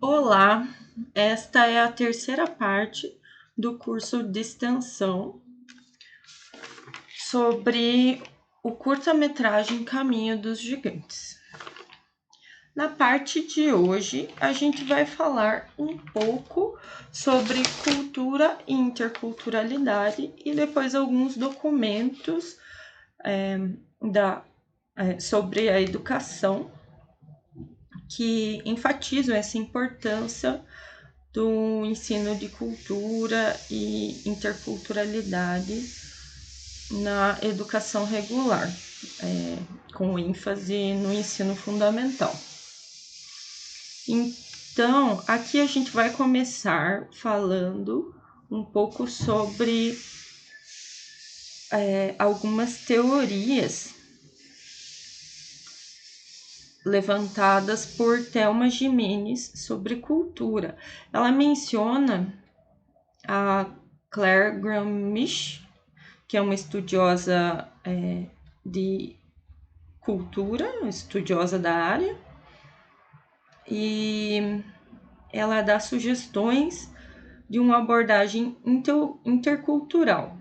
Olá, esta é a terceira parte do curso de extensão sobre o curta-metragem Caminho dos Gigantes. Na parte de hoje, a gente vai falar um pouco sobre cultura e interculturalidade e depois alguns documentos sobre a educação que enfatizam essa importância do ensino de cultura e interculturalidade na educação regular, com ênfase no ensino fundamental. Então, aqui a gente vai começar falando um pouco sobre algumas teorias levantadas por Thelma Jimenez sobre cultura. Ela menciona a Claire Gramsci, que é uma estudiosa de cultura, estudiosa da área, e ela dá sugestões de uma abordagem intercultural.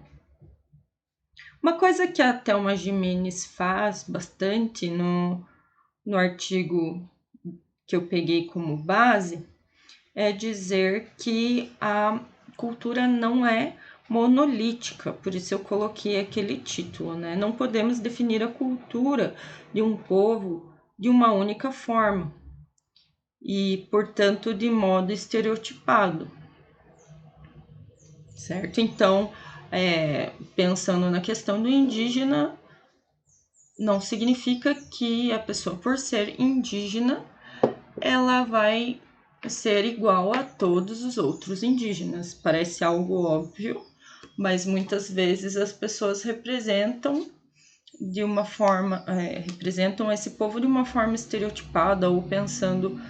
Uma coisa que a Thelma Jimenez faz bastante no artigo que eu peguei como base é dizer que a cultura não é monolítica, por isso eu coloquei aquele título, né? Não podemos definir a cultura de um povo de uma única forma e, portanto, de modo estereotipado, certo? Então, pensando na questão do indígena, não significa que a pessoa, por ser indígena, ela vai ser igual a todos os outros indígenas. Parece algo óbvio, mas muitas vezes as pessoas representam representam esse povo de uma forma estereotipada ou pensando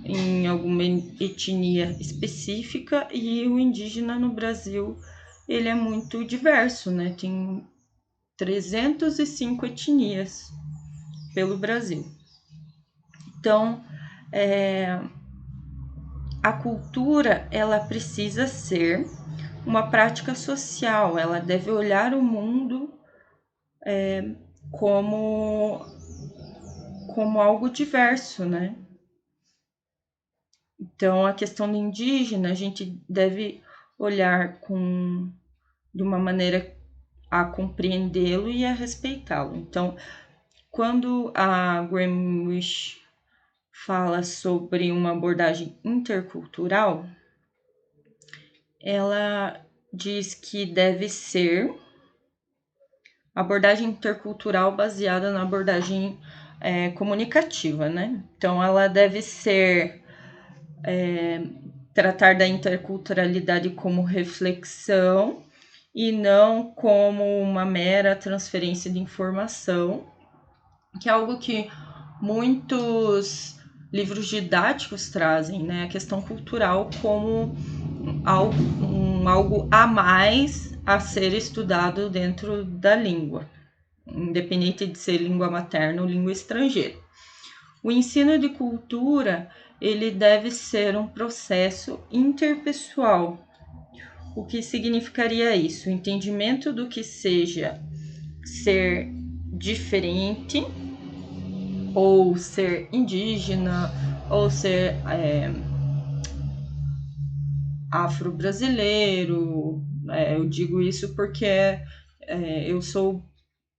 em alguma etnia específica, e o indígena no Brasil ele é muito diverso, né? Tem 305 etnias pelo Brasil. Então, a cultura ela precisa ser uma prática social, ela deve olhar o mundo como algo diverso, né? Então, a questão do indígena, a gente deve olhar de uma maneira a compreendê-lo e a respeitá-lo. Então, quando a Gramsci fala sobre uma abordagem intercultural, ela diz que deve ser abordagem intercultural baseada na abordagem comunicativa, né? Então, ela deve ser tratar da interculturalidade como reflexão e não como uma mera transferência de informação, que é algo que muitos livros didáticos trazem, né? A questão cultural como algo a mais a ser estudado dentro da língua, independente de ser língua materna ou língua estrangeira. O ensino de cultura, ele deve ser um processo interpessoal. O que significaria isso? O entendimento do que seja ser diferente, ou ser indígena, ou ser afro-brasileiro. Eu digo isso porque eu sou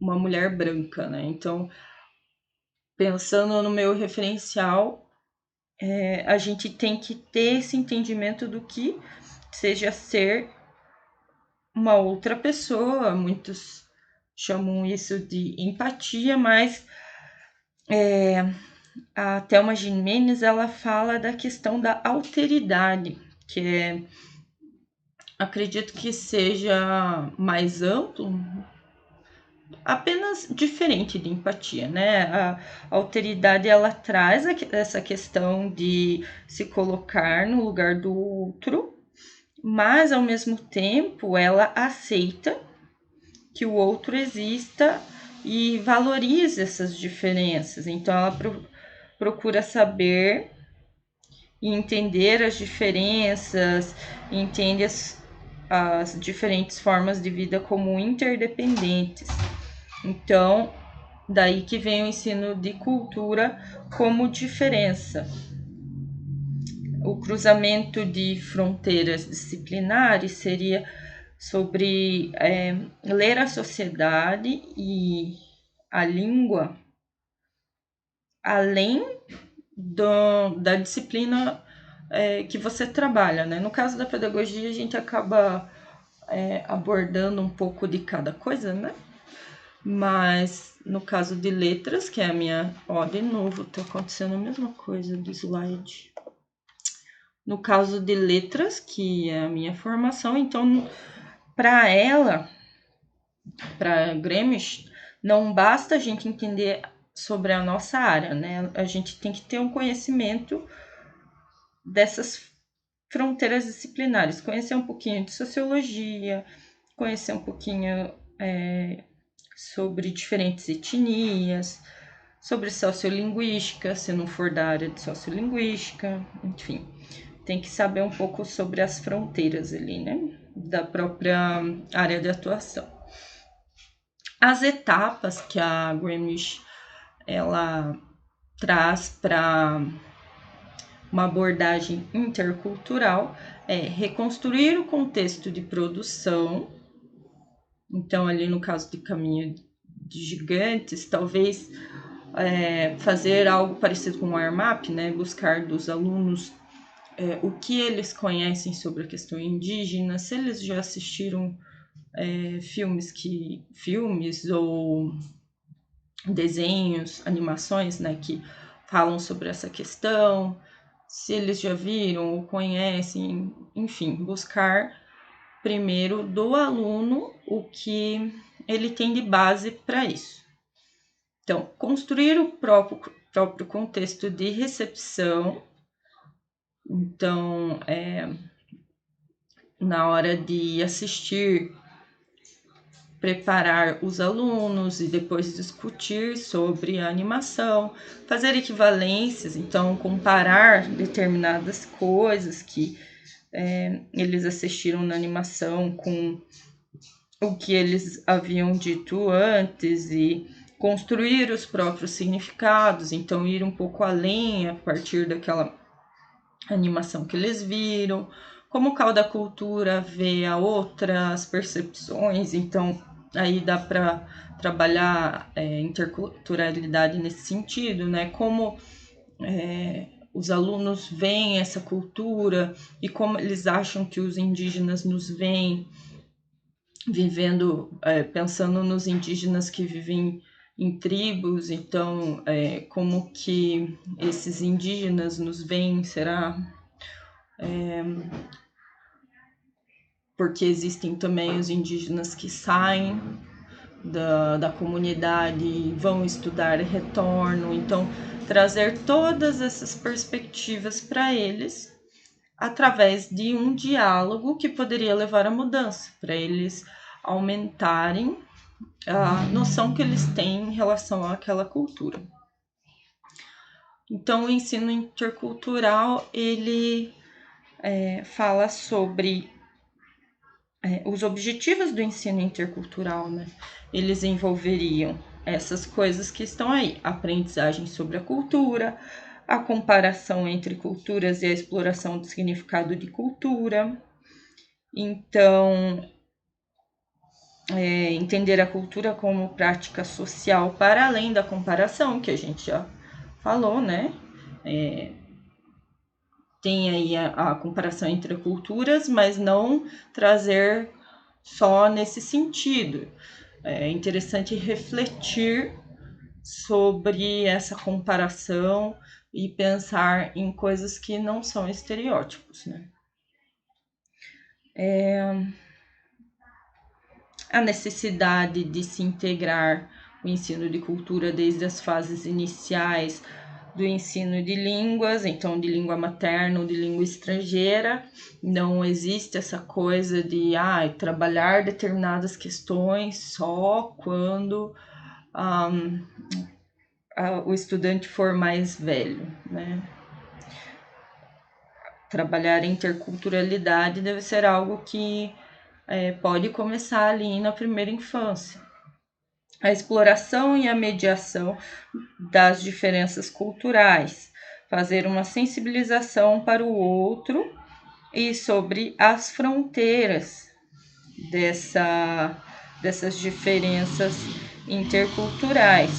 uma mulher branca, né? Então, pensando no meu referencial, a gente tem que ter esse entendimento do que seja ser uma outra pessoa. Muitos chamam isso de empatia, mas a Thelma Jimenez ela fala da questão da alteridade, que acredito que seja mais amplo, apenas diferente de empatia, né? A alteridade ela traz essa questão de se colocar no lugar do outro, mas ao mesmo tempo ela aceita que o outro exista e valoriza essas diferenças. Então ela procura saber e entender as diferenças, entende as diferentes formas de vida como interdependentes. Então, daí que vem o ensino de cultura como diferença. O cruzamento de fronteiras disciplinares seria sobre ler a sociedade e a língua além da disciplina que você trabalha, né? No caso da pedagogia, a gente acaba abordando um pouco de cada coisa, né? Mas no caso de letras, que é a minha... Ó, de novo, tá acontecendo a mesma coisa do slide. No caso de letras, que é a minha formação, então, para ela, para Grêmio, não basta a gente entender sobre a nossa área, né? A gente tem que ter um conhecimento dessas fronteiras disciplinares, conhecer um pouquinho de sociologia, conhecer um pouquinho sobre diferentes etnias, sobre sociolinguística, se não for da área de sociolinguística, enfim, tem que saber um pouco sobre as fronteiras ali, né, da própria área de atuação. As etapas que a Greenwich ela traz para uma abordagem intercultural é reconstruir o contexto de produção. Então, ali no caso de Caminho de Gigantes, talvez fazer algo parecido com o ARMAP, né? Buscar dos alunos o que eles conhecem sobre a questão indígena, se eles já assistiram filmes ou desenhos, animações, né, que falam sobre essa questão, se eles já viram ou conhecem, enfim, buscar primeiro do aluno o que ele tem de base para isso. Então, construir o próprio contexto de recepção. Então, na hora de assistir, preparar os alunos e depois discutir sobre a animação, fazer equivalências, então comparar determinadas coisas que eles assistiram na animação com o que eles haviam dito antes e construir os próprios significados, então ir um pouco além a partir daquela animação que eles viram, como cada cultura vê a outras percepções, então aí dá para trabalhar interculturalidade nesse sentido, né? Como os alunos veem essa cultura e como eles acham que os indígenas nos veem, vivendo, pensando nos indígenas que vivem em tribos, então como que esses indígenas nos veem, será? Porque existem também os indígenas que saem da comunidade e vão estudar e retornam, então trazer todas essas perspectivas para eles através de um diálogo que poderia levar à mudança, para eles aumentarem a noção que eles têm em relação àquela cultura. Então, o ensino intercultural, ele fala sobre os objetivos do ensino intercultural, né? Eles envolveriam essas coisas que estão aí: aprendizagem sobre a cultura, a comparação entre culturas e a exploração do significado de cultura. Então, entender a cultura como prática social para além da comparação, que a gente já falou, né? Tem aí a comparação entre culturas, mas não trazer só nesse sentido. É interessante refletir sobre essa comparação e pensar em coisas que não são estereótipos, né? A necessidade de se integrar o ensino de cultura desde as fases iniciais do ensino de línguas, então de língua materna ou de língua estrangeira. Não existe essa coisa de trabalhar determinadas questões só quando o estudante for mais velho, né? trabalhar a interculturalidade deve ser algo que pode começar ali na primeira infância. A exploração e a mediação das diferenças culturais, fazer uma sensibilização para o outro e sobre as fronteiras dessas diferenças interculturais.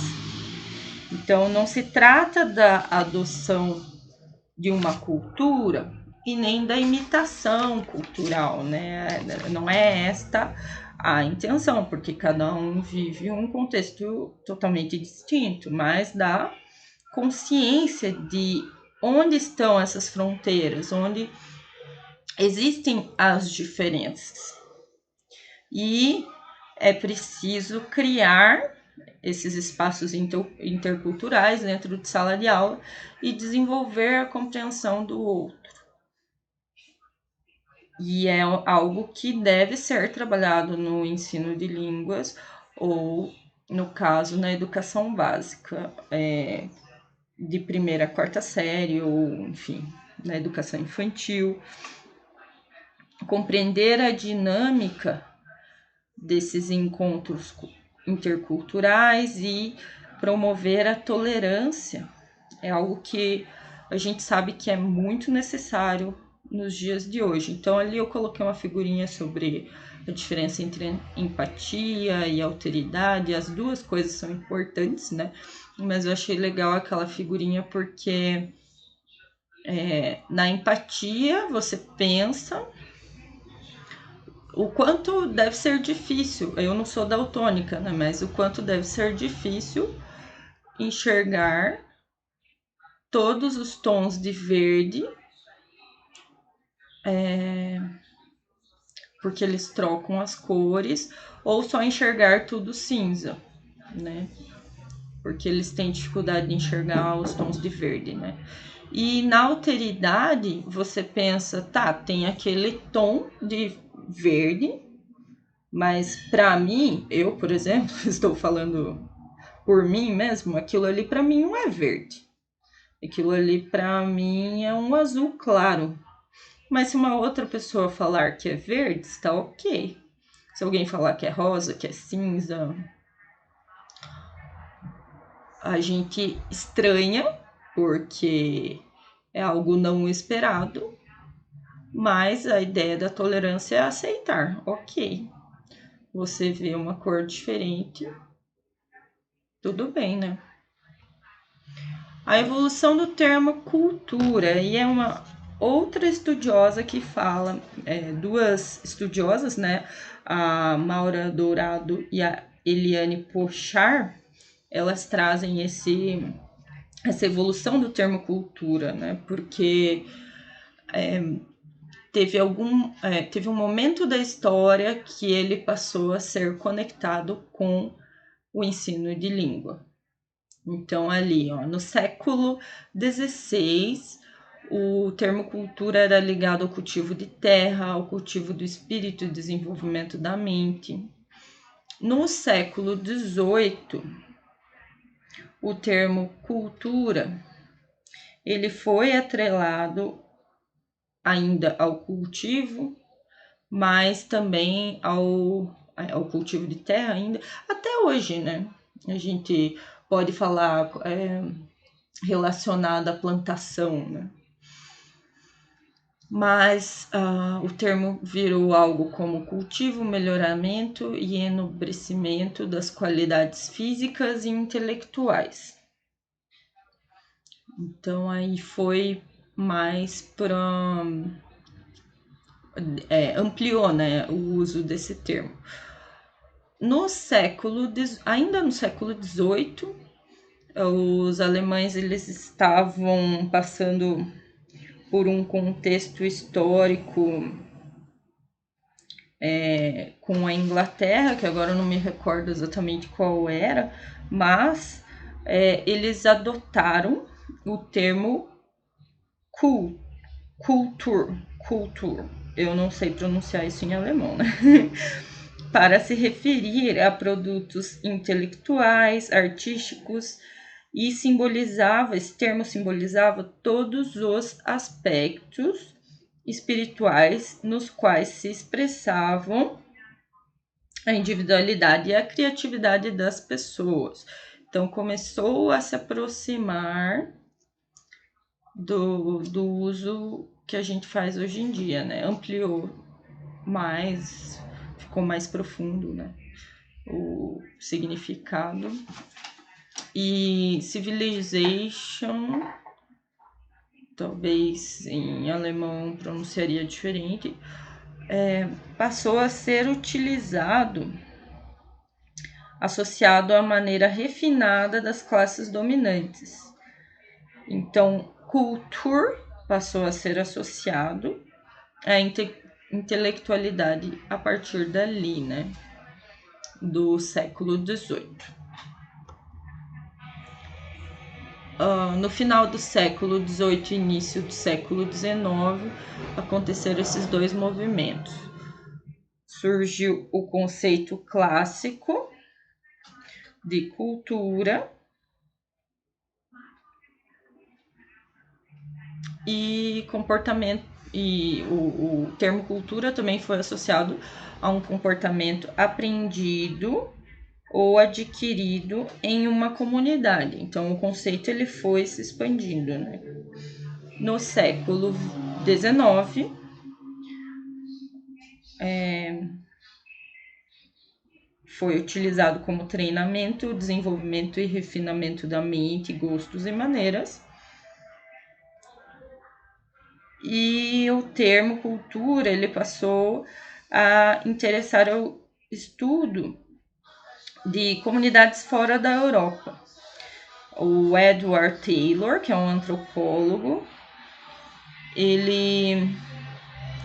Então, não se trata da adoção de uma cultura e nem da imitação cultural, né? Não é esta a intenção, porque cada um vive um contexto totalmente distinto, mas da consciência de onde estão essas fronteiras, onde existem as diferenças. E é preciso criar esses espaços interculturais dentro de sala de aula e desenvolver a compreensão do outro. E é algo que deve ser trabalhado no ensino de línguas ou, no caso, na educação básica, de primeira a quarta série, ou, enfim, na educação infantil. Compreender a dinâmica desses encontros interculturais e promover a tolerância é algo que a gente sabe que é muito necessário nos dias de hoje. Então, ali eu coloquei uma figurinha sobre a diferença entre empatia e alteridade. As duas coisas são importantes, né? Mas eu achei legal aquela figurinha porque na empatia você pensa o quanto deve ser difícil. Eu não sou daltônica, né? Mas o quanto deve ser difícil enxergar todos os tons de verde, porque eles trocam as cores, ou só enxergar tudo cinza, né? Porque eles têm dificuldade de enxergar os tons de verde, né? E na alteridade, você pensa, tá, tem aquele tom de verde, mas para mim, eu, por exemplo, estou falando por mim mesmo, aquilo ali para mim não é verde. Aquilo ali para mim é um azul claro. Mas se uma outra pessoa falar que é verde, está ok. Se alguém falar que é rosa, que é cinza, a gente estranha, porque é algo não esperado, mas a ideia da tolerância é aceitar. Ok, você vê uma cor diferente, tudo bem, né? A evolução do termo cultura, e é uma outra estudiosa que fala, duas estudiosas, né? A Maura Dourado e a Eliane Pochar, elas trazem essa evolução do termo cultura, né? Porque teve um momento da história que ele passou a ser conectado com o ensino de língua. Então, ali, ó, no século XVI, o termo cultura era ligado ao cultivo de terra, ao cultivo do espírito e desenvolvimento da mente. No século XVIII, o termo cultura, ele foi atrelado ainda ao cultivo, mas também ao cultivo de terra ainda, até hoje, né? A gente pode falar relacionado à plantação, né? Mas o termo virou algo como cultivo, melhoramento e enobrecimento das qualidades físicas e intelectuais. Então aí foi mais para ampliou, né, o uso desse termo. Ainda no século XVIII, os alemães eles estavam passando por um contexto histórico com a Inglaterra, que agora eu não me recordo exatamente qual era, mas eles adotaram o termo Kultur, eu não sei pronunciar isso em alemão, né? Para se referir a produtos intelectuais, artísticos, e esse termo simbolizava todos os aspectos espirituais nos quais se expressavam a individualidade e a criatividade das pessoas. Então, começou a se aproximar do uso que a gente faz hoje em dia, né? Ampliou mais, ficou mais profundo, né? O significado. E civilization, talvez em alemão pronunciaria diferente, passou a ser utilizado, associado à maneira refinada das classes dominantes. Então, culture passou a ser associado à intelectualidade a partir dali, né? Do século XVIII. No final do século XVIII e início do século XIX, aconteceram esses dois movimentos. Surgiu o conceito clássico de cultura e comportamento, e o termo cultura também foi associado a um comportamento aprendido ou adquirido em uma comunidade. Então, o conceito ele foi se expandindo, né? No século XIX, foi utilizado como treinamento, desenvolvimento e refinamento da mente, gostos e maneiras. E o termo cultura ele passou a interessar o estudo de comunidades fora da Europa. O Edward Taylor, que é um antropólogo, ele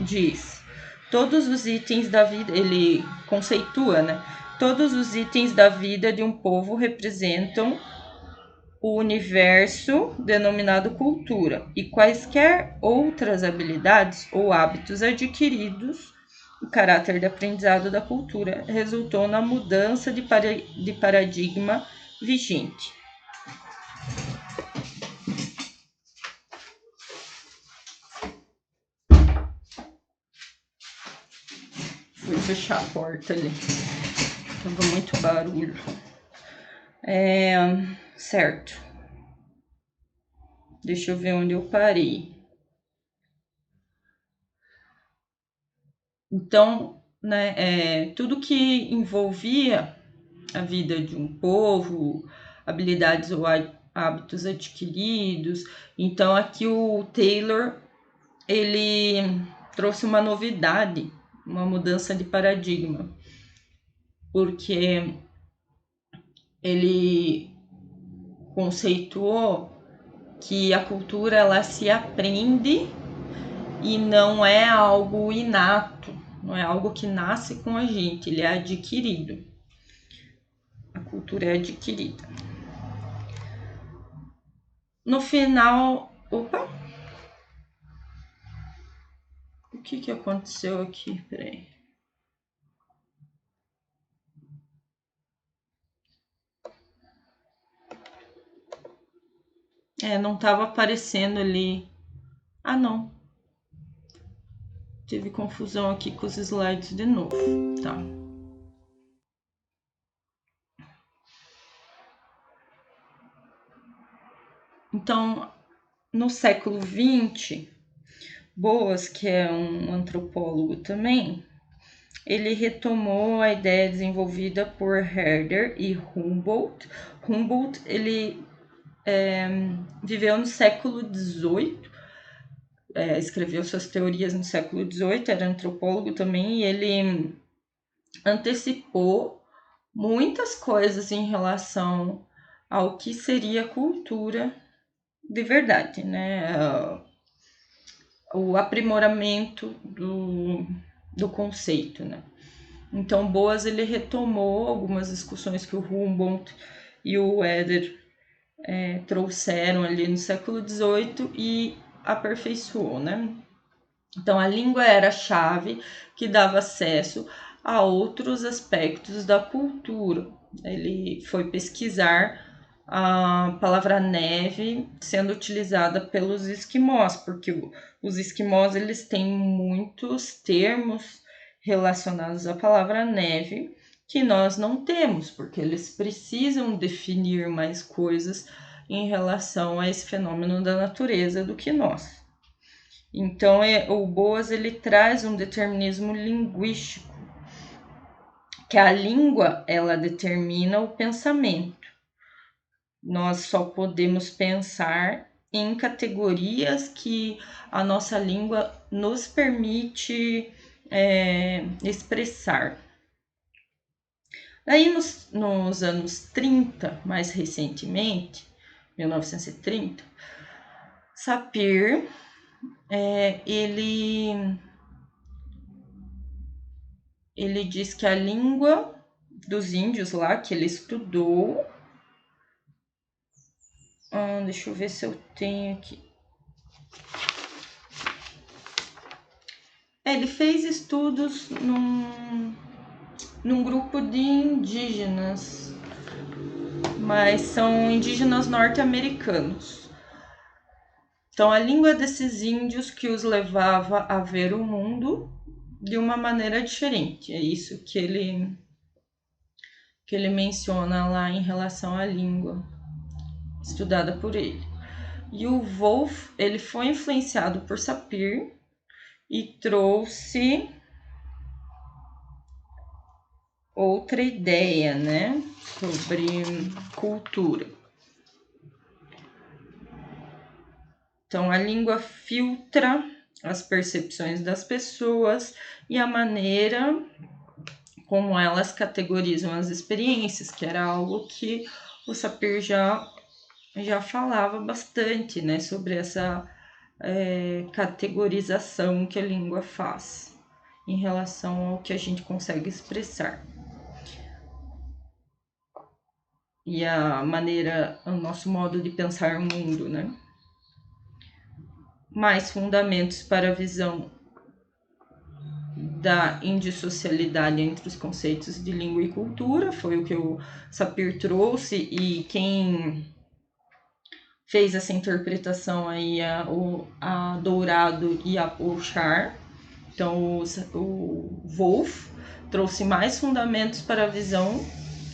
diz: todos os itens da vida, ele conceitua, né? Todos os itens da vida de um povo representam o universo denominado cultura e quaisquer outras habilidades ou hábitos adquiridos, o caráter de aprendizado da cultura resultou na mudança de paradigma vigente. Fui fechar a porta ali. Tava muito barulho. Certo. Deixa eu ver onde eu parei. Então, né, tudo que envolvia a vida de um povo, habilidades ou hábitos adquiridos. Então, aqui o Taylor, ele trouxe uma novidade, uma mudança de paradigma, porque ele conceituou que a cultura ela se aprende e não é algo inato, não é algo que nasce com a gente, ele é adquirido. A cultura é adquirida. No final, o que aconteceu aqui? Peraí. Não estava aparecendo ali. Ah, não. Teve confusão aqui com os slides de novo. Tá. Então, no século XX, Boas, que é um antropólogo também, ele retomou a ideia desenvolvida por Herder e Humboldt. Humboldt, ele viveu no século XVIII, escreveu suas teorias no século XVIII, era antropólogo também, e ele antecipou muitas coisas em relação ao que seria cultura de verdade, né? O aprimoramento do conceito, né? Então, Boas ele retomou algumas discussões que o Humboldt e o Herder trouxeram ali no século XVIII e aperfeiçoou, né? Então, a língua era a chave que dava acesso a outros aspectos da cultura. Ele foi pesquisar a palavra neve sendo utilizada pelos esquimós, porque os esquimós eles têm muitos termos relacionados à palavra neve que nós não temos, porque eles precisam definir mais coisas em relação a esse fenômeno da natureza do que nós. Então, o Boas ele traz um determinismo linguístico, que a língua ela determina o pensamento. Nós só podemos pensar em categorias que a nossa língua nos permite expressar. Aí nos anos 30, mais recentemente, 1930, Sapir, ele diz que a língua dos índios lá, que ele estudou, deixa eu ver se eu tenho aqui. Ele fez estudos num grupo de indígenas, mas são indígenas norte-americanos. Então, a língua desses índios que os levava a ver o mundo de uma maneira diferente. É isso que ele menciona lá em relação à língua estudada por ele. E o Wolff, ele foi influenciado por Sapir e trouxe outra ideia, né, sobre cultura. Então, a língua filtra as percepções das pessoas e a maneira como elas categorizam as experiências, que era algo que o Sapir já falava bastante, né, sobre essa categorização que a língua faz em relação ao que a gente consegue expressar. E a maneira, o nosso modo de pensar o mundo, né? Mais fundamentos para a visão da indissocialidade entre os conceitos de língua e cultura, foi o que o Sapir trouxe, e quem fez essa interpretação aí a Dourado e a Pouchard. Então, o Wolff trouxe mais fundamentos para a visão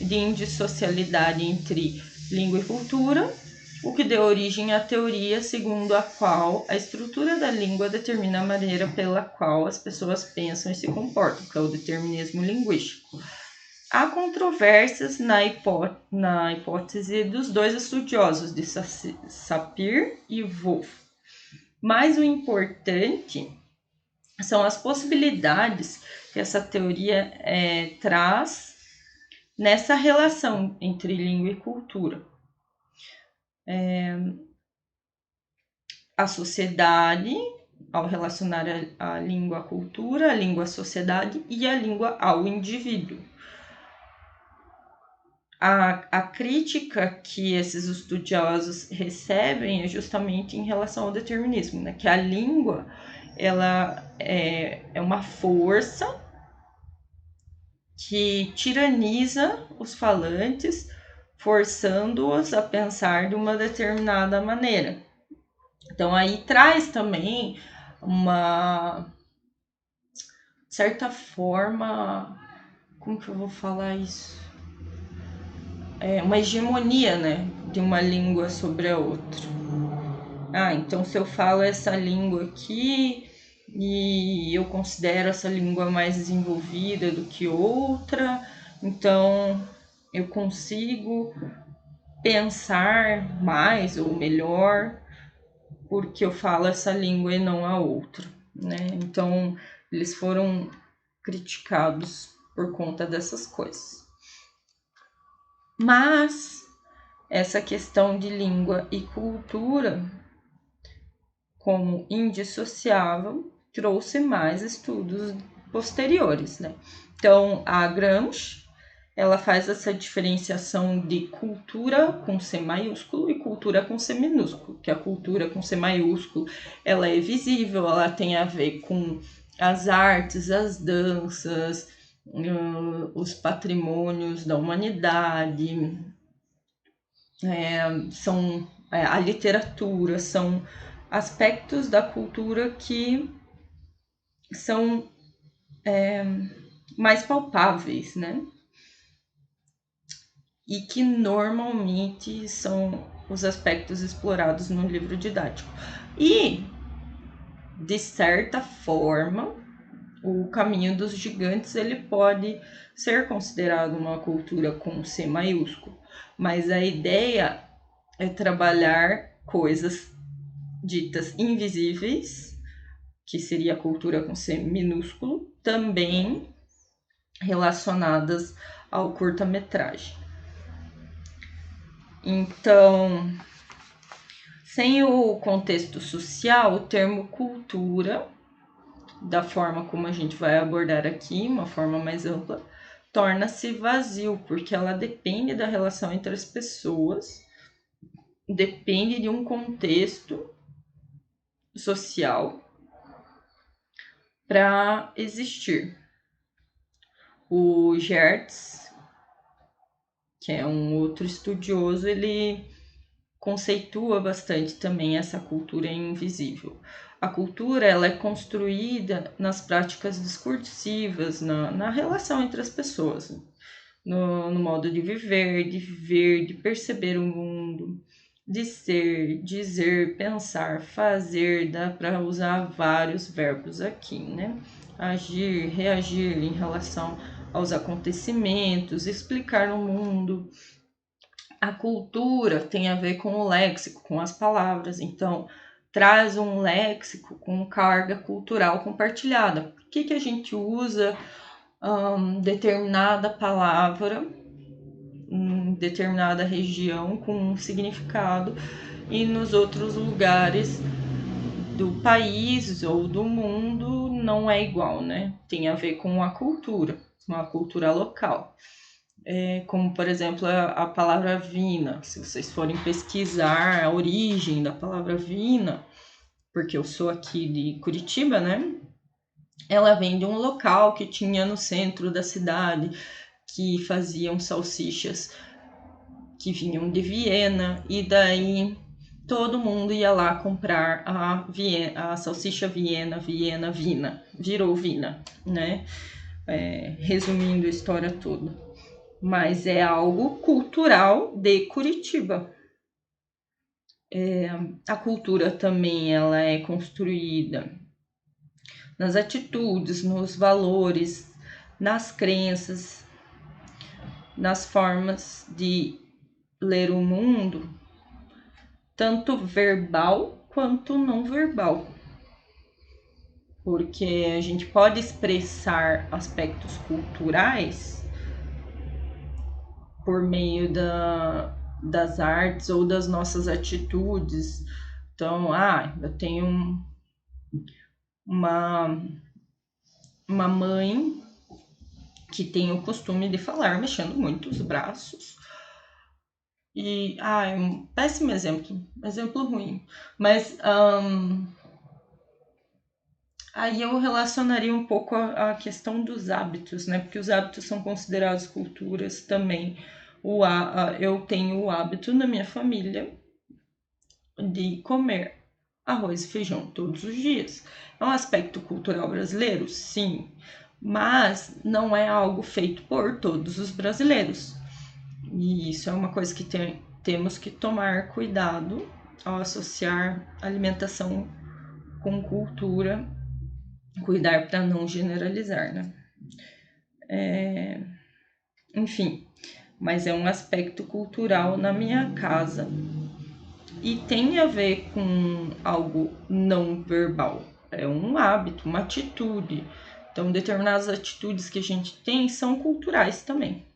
de indissocialidade entre língua e cultura, o que deu origem à teoria segundo a qual a estrutura da língua determina a maneira pela qual as pessoas pensam e se comportam, que é o determinismo linguístico. Há controvérsias na hipótese dos dois estudiosos, de Sapir e Wolff, mas o importante são as possibilidades que essa teoria traz nessa relação entre língua e cultura. A sociedade, ao relacionar a língua à cultura, a língua à sociedade e a língua ao indivíduo. A crítica que esses estudiosos recebem é justamente em relação ao determinismo, né? Que a língua ela é uma força que tiraniza os falantes, forçando-os a pensar de uma determinada maneira. Então, aí traz também uma certa forma, como que eu vou falar isso? Uma hegemonia, né, de uma língua sobre a outra. Então se eu falo essa língua aqui e eu considero essa língua mais desenvolvida do que outra, então eu consigo pensar mais ou melhor porque eu falo essa língua e não a outra, né? Então eles foram criticados por conta dessas coisas. Mas essa questão de língua e cultura como indissociável trouxe mais estudos posteriores, né? Então, a Gramsci, ela faz essa diferenciação de cultura com C maiúsculo e cultura com C minúsculo, que a cultura com C maiúsculo, ela é visível, ela tem a ver com as artes, as danças, os patrimônios da humanidade, são a literatura, são aspectos da cultura que são mais palpáveis, né? E que normalmente são os aspectos explorados no livro didático. E, de certa forma, o Caminho dos Gigantes ele pode ser considerado uma cultura com C maiúsculo, mas a ideia é trabalhar coisas ditas invisíveis, que seria a cultura com C minúsculo, também relacionadas ao curta-metragem. Então, sem o contexto social, o termo cultura, da forma como a gente vai abordar aqui, uma forma mais ampla, torna-se vazio, porque ela depende da relação entre as pessoas, depende de um contexto social para existir. O Gertz, que é um outro estudioso, ele conceitua bastante também essa cultura invisível. A cultura ela é construída nas práticas discursivas, na relação entre as pessoas, no modo de viver, de perceber o mundo, de ser, dizer, pensar, fazer. Dá para usar vários verbos aqui, né? Agir, reagir em relação aos acontecimentos, explicar o mundo. A cultura tem a ver com o léxico, com as palavras, então traz um léxico com carga cultural compartilhada. Por que a gente usa determinada palavra em determinada região com um significado e nos outros lugares do país ou do mundo não é igual, né? Tem a ver com a cultura, uma cultura local. Como, por exemplo, a palavra vina. Se vocês forem pesquisar a origem da palavra vina, porque eu sou aqui de Curitiba, né? Ela vem de um local que tinha no centro da cidade, que faziam salsichas que vinham de Viena, e daí todo mundo ia lá comprar a salsicha Viena, Vina, virou Vina, né? Resumindo a história toda. Mas é algo cultural de Curitiba. A cultura também ela é construída nas atitudes, nos valores, nas crenças, nas formas de ler o mundo, tanto verbal quanto não verbal. Porque a gente pode expressar aspectos culturais por meio das artes ou das nossas atitudes. Então, eu tenho uma mãe que tem o costume de falar mexendo muito os braços. E, é um péssimo exemplo ruim. Mas aí eu relacionaria um pouco a questão dos hábitos, né? Porque os hábitos são considerados culturas também. Eu tenho o hábito na minha família de comer arroz e feijão todos os dias. É um aspecto cultural brasileiro? Sim, mas não é algo feito por todos os brasileiros. E isso é uma coisa que temos que tomar cuidado ao associar alimentação com cultura, cuidar para não generalizar, né? Enfim, mas é um aspecto cultural na minha casa e tem a ver com algo não verbal. É um hábito, uma atitude. Então, determinadas atitudes que a gente tem são culturais também.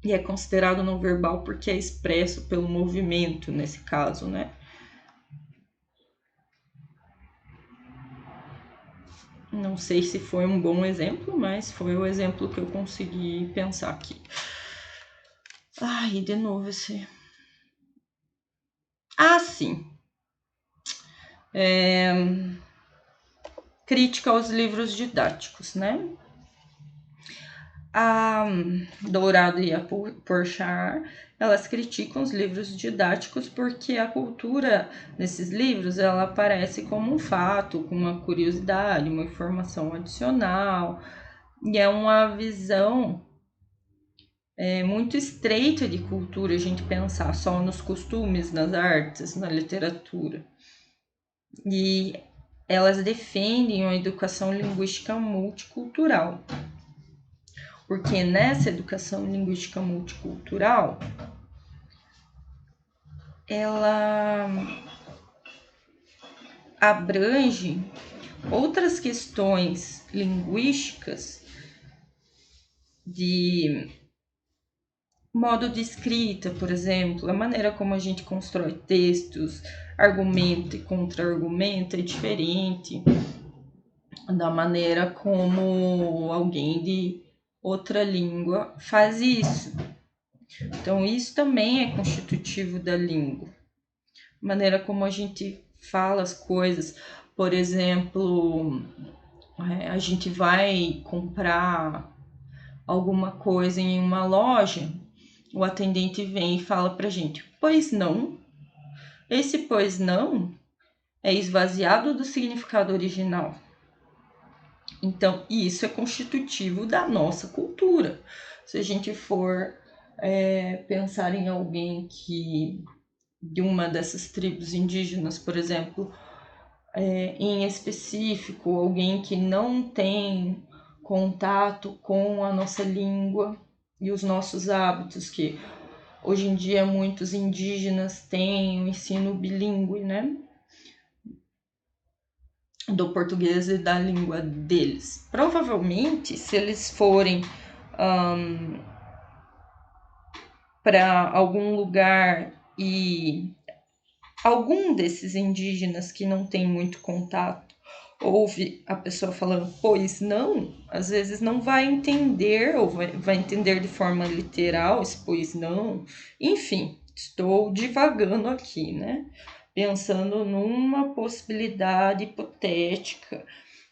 E é considerado não verbal porque é expresso pelo movimento, nesse caso, né? Não sei se foi um bom exemplo, mas foi o exemplo que eu consegui pensar aqui. Ai, de novo esse. Sim. Crítica aos livros didáticos, né? A Dourado e a Porchat, elas criticam os livros didáticos porque a cultura nesses livros ela aparece como um fato, com uma curiosidade, uma informação adicional, e é uma visão muito estreita de cultura a gente pensar só nos costumes, nas artes, na literatura. E elas defendem uma educação linguística multicultural. Porque nessa educação linguística multicultural, ela abrange outras questões linguísticas de modo de escrita, por exemplo, a maneira como a gente constrói textos, argumento e contra-argumento é diferente da maneira como alguém de outra língua faz isso. Então, isso também é constitutivo da língua. A maneira como a gente fala as coisas. Por exemplo, a gente vai comprar alguma coisa em uma loja, o atendente vem e fala pra gente, pois não. Esse pois não é esvaziado do significado original. Então, isso é constitutivo da nossa cultura. Se a gente for pensar em alguém que de uma dessas tribos indígenas, por exemplo, em específico, alguém que não tem contato com a nossa língua e os nossos hábitos, que hoje em dia muitos indígenas têm o ensino bilíngue, né? Do português e da língua deles. Provavelmente, se eles forem para algum lugar e algum desses indígenas que não tem muito contato ouve a pessoa falando pois não, às vezes não vai entender ou vai entender de forma literal esse pois não. Enfim, estou divagando aqui, né? Pensando numa possibilidade hipotética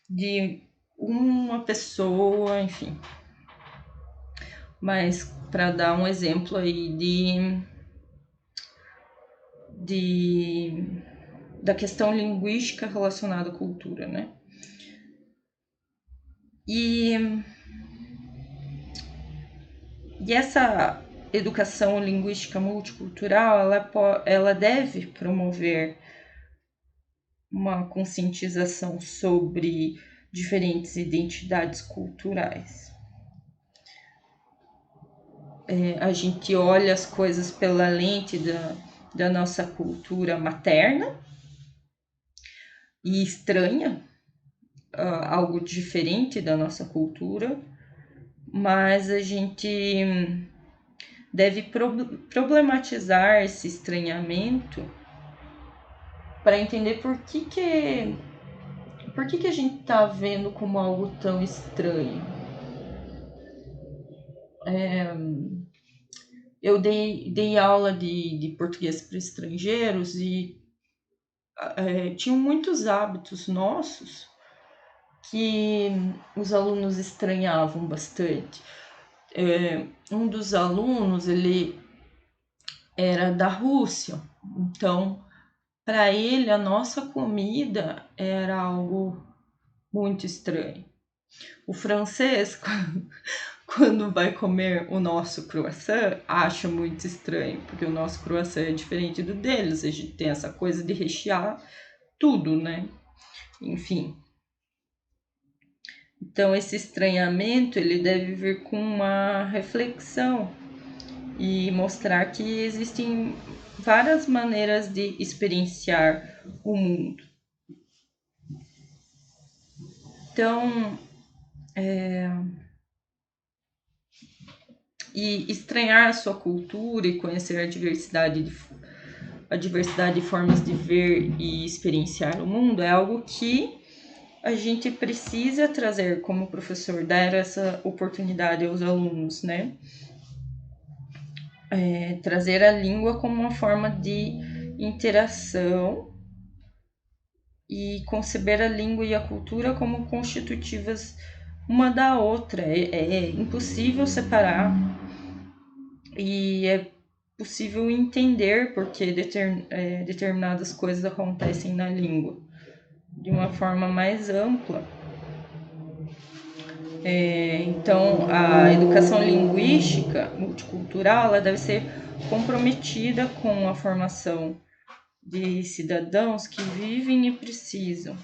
de uma pessoa, enfim. Mas para dar um exemplo aí da questão linguística relacionada à cultura, né? E essa educação linguística multicultural, ela deve promover uma conscientização sobre diferentes identidades culturais. A gente olha as coisas pela lente da nossa cultura materna e estranha algo diferente da nossa cultura, mas a gente deve problematizar esse estranhamento para entender por que a gente está vendo como algo tão estranho. Eu dei aula de português para estrangeiros e tinham muitos hábitos nossos que os alunos estranhavam bastante. Um dos alunos, ele era da Rússia, então para ele a nossa comida era algo muito estranho. O francês, quando vai comer o nosso croissant, acha muito estranho, porque o nosso croissant é diferente do deles, a gente tem essa coisa de rechear tudo, né? Enfim. Então esse estranhamento, ele deve vir com uma reflexão e mostrar que existem várias maneiras de experienciar o mundo. Então, e estranhar a sua cultura e conhecer a diversidade de formas de ver e experienciar o mundo é algo que a gente precisa trazer como professor, dar essa oportunidade aos alunos, né? Trazer a língua como uma forma de interação e conceber a língua e a cultura como constitutivas uma da outra. É impossível separar e é possível entender porque determinadas coisas acontecem na língua de uma forma mais ampla. Então, a educação linguística multicultural ela deve ser comprometida com a formação de cidadãos que vivem e precisam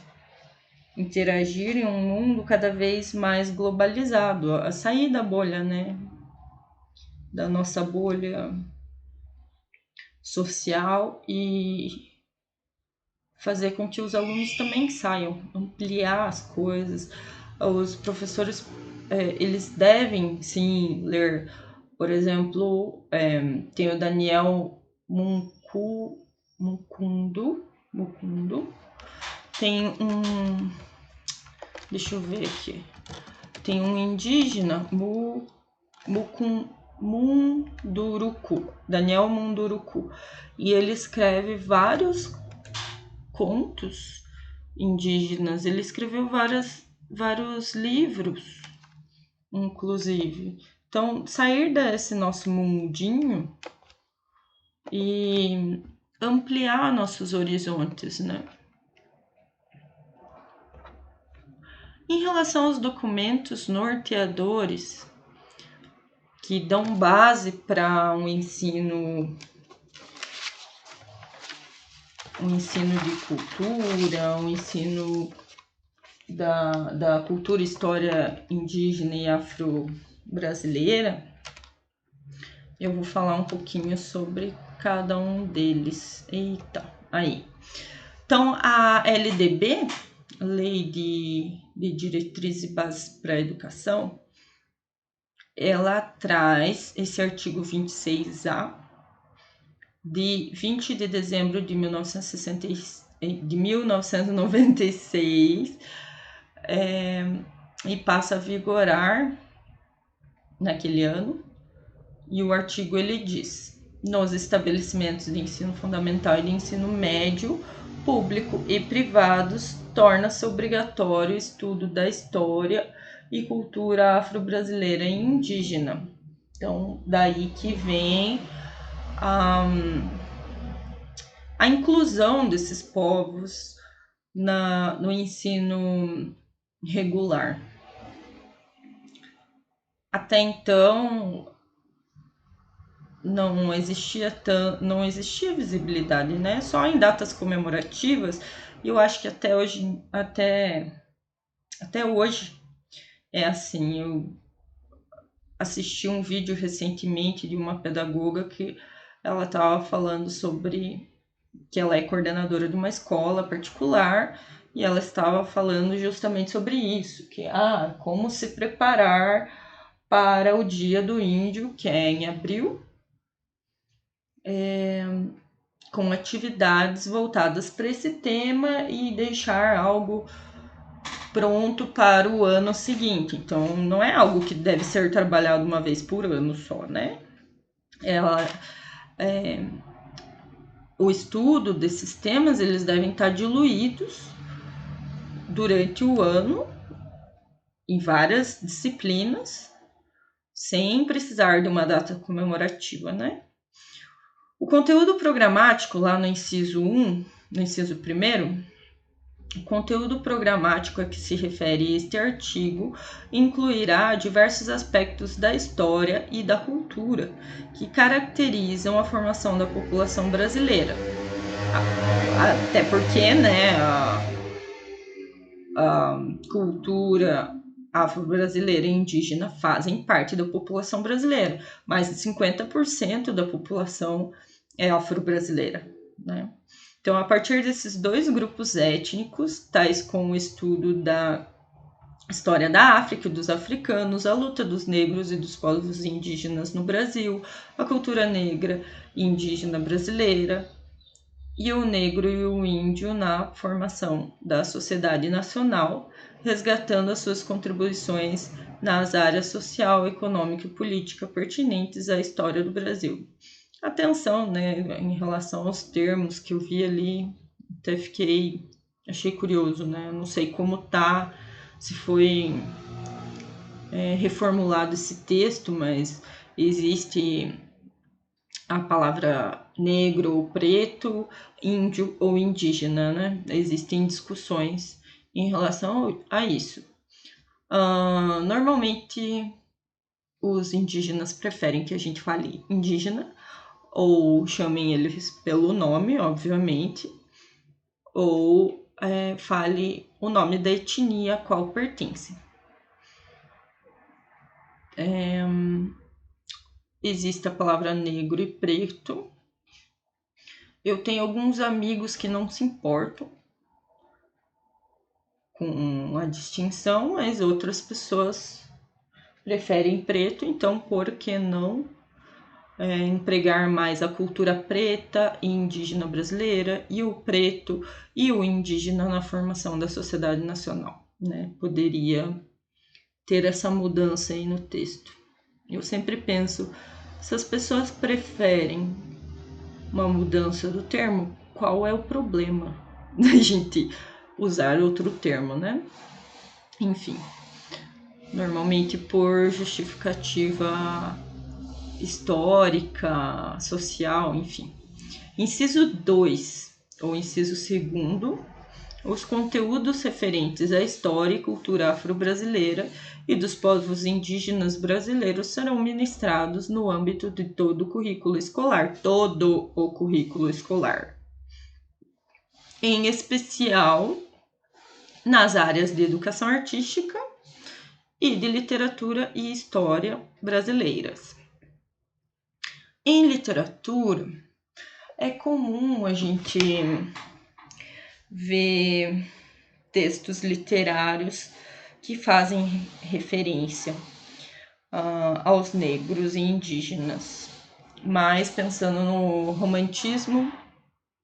interagir em um mundo cada vez mais globalizado, a sair da bolha, né? Da nossa bolha social e fazer com que os alunos também saiam, ampliar as coisas. Os professores, eles devem, sim, ler, por exemplo, tem o Daniel Mukundo, tem deixa eu ver aqui, tem um indígena, Munduruku, Daniel Munduruku, e ele escreve vários contos indígenas. Ele escreveu vários livros, inclusive. Então, sair desse nosso mundinho e ampliar nossos horizontes, né? Em relação aos documentos norteadores que dão base para um ensino de cultura, um ensino da cultura e história indígena e afro-brasileira, eu vou falar um pouquinho sobre cada um deles. Eita, aí. Então, a LDB, Lei de Diretrizes e Bases para a Educação, ela traz esse artigo 26A, de 20 de dezembro de 1996, e passa a vigorar naquele ano. E o artigo ele diz: nos estabelecimentos de ensino fundamental e de ensino médio, público e privados, torna-se obrigatório o estudo da história e cultura afro-brasileira e indígena. Então, daí que vem a inclusão desses povos no ensino regular. Até então, não existia visibilidade, né? Só em datas comemorativas. E eu acho que até hoje é assim. Eu assisti um vídeo recentemente de uma pedagoga que ela estava falando sobre que ela é coordenadora de uma escola particular e ela estava falando justamente sobre isso, que como se preparar para o Dia do Índio, que é em abril, com atividades voltadas para esse tema e deixar algo pronto para o ano seguinte. Então, não é algo que deve ser trabalhado uma vez por ano só, né? O estudo desses temas, eles devem estar diluídos durante o ano em várias disciplinas, sem precisar de uma data comemorativa, né? O conteúdo programático, lá no inciso 1, no inciso 1º, o conteúdo programático a que se refere este artigo incluirá diversos aspectos da história e da cultura que caracterizam a formação da população brasileira. Até porque, né, a cultura afro-brasileira e indígena fazem parte da população brasileira. Mais de 50% da população é afro-brasileira, né? Então, a partir desses dois grupos étnicos, tais como o estudo da história da África e dos africanos, a luta dos negros e dos povos indígenas no Brasil, a cultura negra e indígena brasileira, e o negro e o índio na formação da sociedade nacional, resgatando as suas contribuições nas áreas social, econômica e política pertinentes à história do Brasil. Atenção, né, em relação aos termos que eu vi ali, até achei curioso, né, não sei como tá, se foi reformulado esse texto, mas existe a palavra negro ou preto, índio ou indígena, né? Existem discussões em relação a isso. Normalmente, os indígenas preferem que a gente fale indígena, ou chamem eles pelo nome, obviamente, ou fale o nome da etnia a qual pertence. Existe a palavra negro e preto. Eu tenho alguns amigos que não se importam com a distinção, mas outras pessoas preferem preto, então por que não empregar mais a cultura preta e indígena brasileira e o preto e o indígena na formação da sociedade nacional, né? Poderia ter essa mudança aí no texto. Eu sempre penso, se as pessoas preferem uma mudança do termo, qual é o problema da gente usar outro termo, né? Enfim, normalmente por justificativa histórica, social, enfim. Inciso 2, ou inciso 2, os conteúdos referentes à história e cultura afro-brasileira e dos povos indígenas brasileiros serão ministrados no âmbito de todo o currículo escolar, todo o currículo escolar. Em especial nas áreas de educação artística e de literatura e história brasileiras. Em literatura, é comum a gente ver textos literários que fazem referência aos negros e indígenas, mas pensando no romantismo,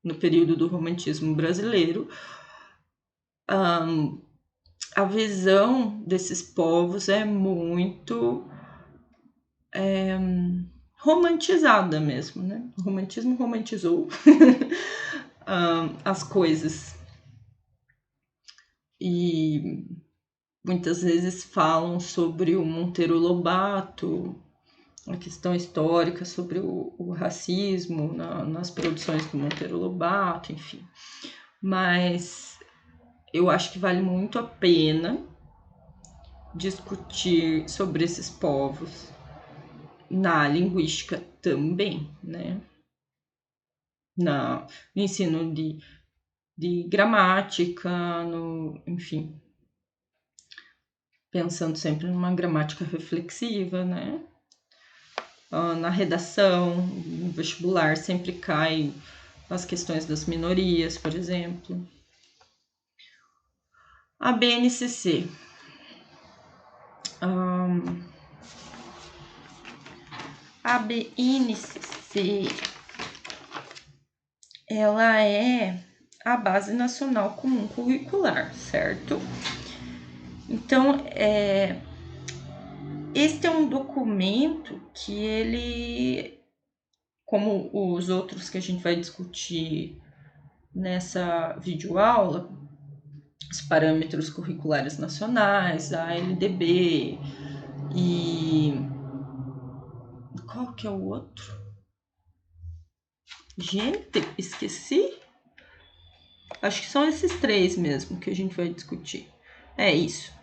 no período do romantismo brasileiro, a visão desses povos é muito romantizada mesmo, né? O romantismo romantizou as coisas. E muitas vezes falam sobre o Monteiro Lobato, a questão histórica sobre o racismo nas produções do Monteiro Lobato, enfim. Mas eu acho que vale muito a pena discutir sobre esses povos na linguística também, né? No ensino de gramática, enfim, pensando sempre numa gramática reflexiva, né? Na redação, no vestibular, sempre cai as questões das minorias, por exemplo. A BNCC. A BNCC, ela é a Base Nacional Comum Curricular, certo? Então, este é um documento que ele, como os outros que a gente vai discutir nessa videoaula, os parâmetros curriculares nacionais, a LDB e qual que é o outro? Gente, esqueci. Acho que são esses 3 mesmo que a gente vai discutir. É isso.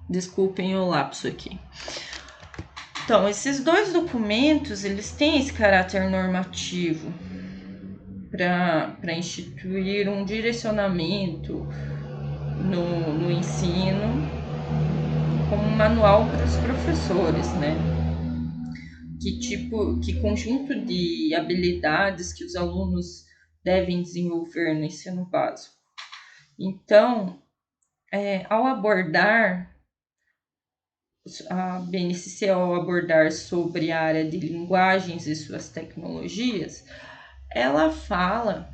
Desculpem o lapso aqui. Então, esses 2 documentos, eles têm esse caráter normativo para instituir um direcionamento no ensino como um manual para os professores, né? Que conjunto de habilidades que os alunos devem desenvolver no ensino básico. Então, ao abordar a BNCC, ao abordar sobre a área de linguagens e suas tecnologias, ela fala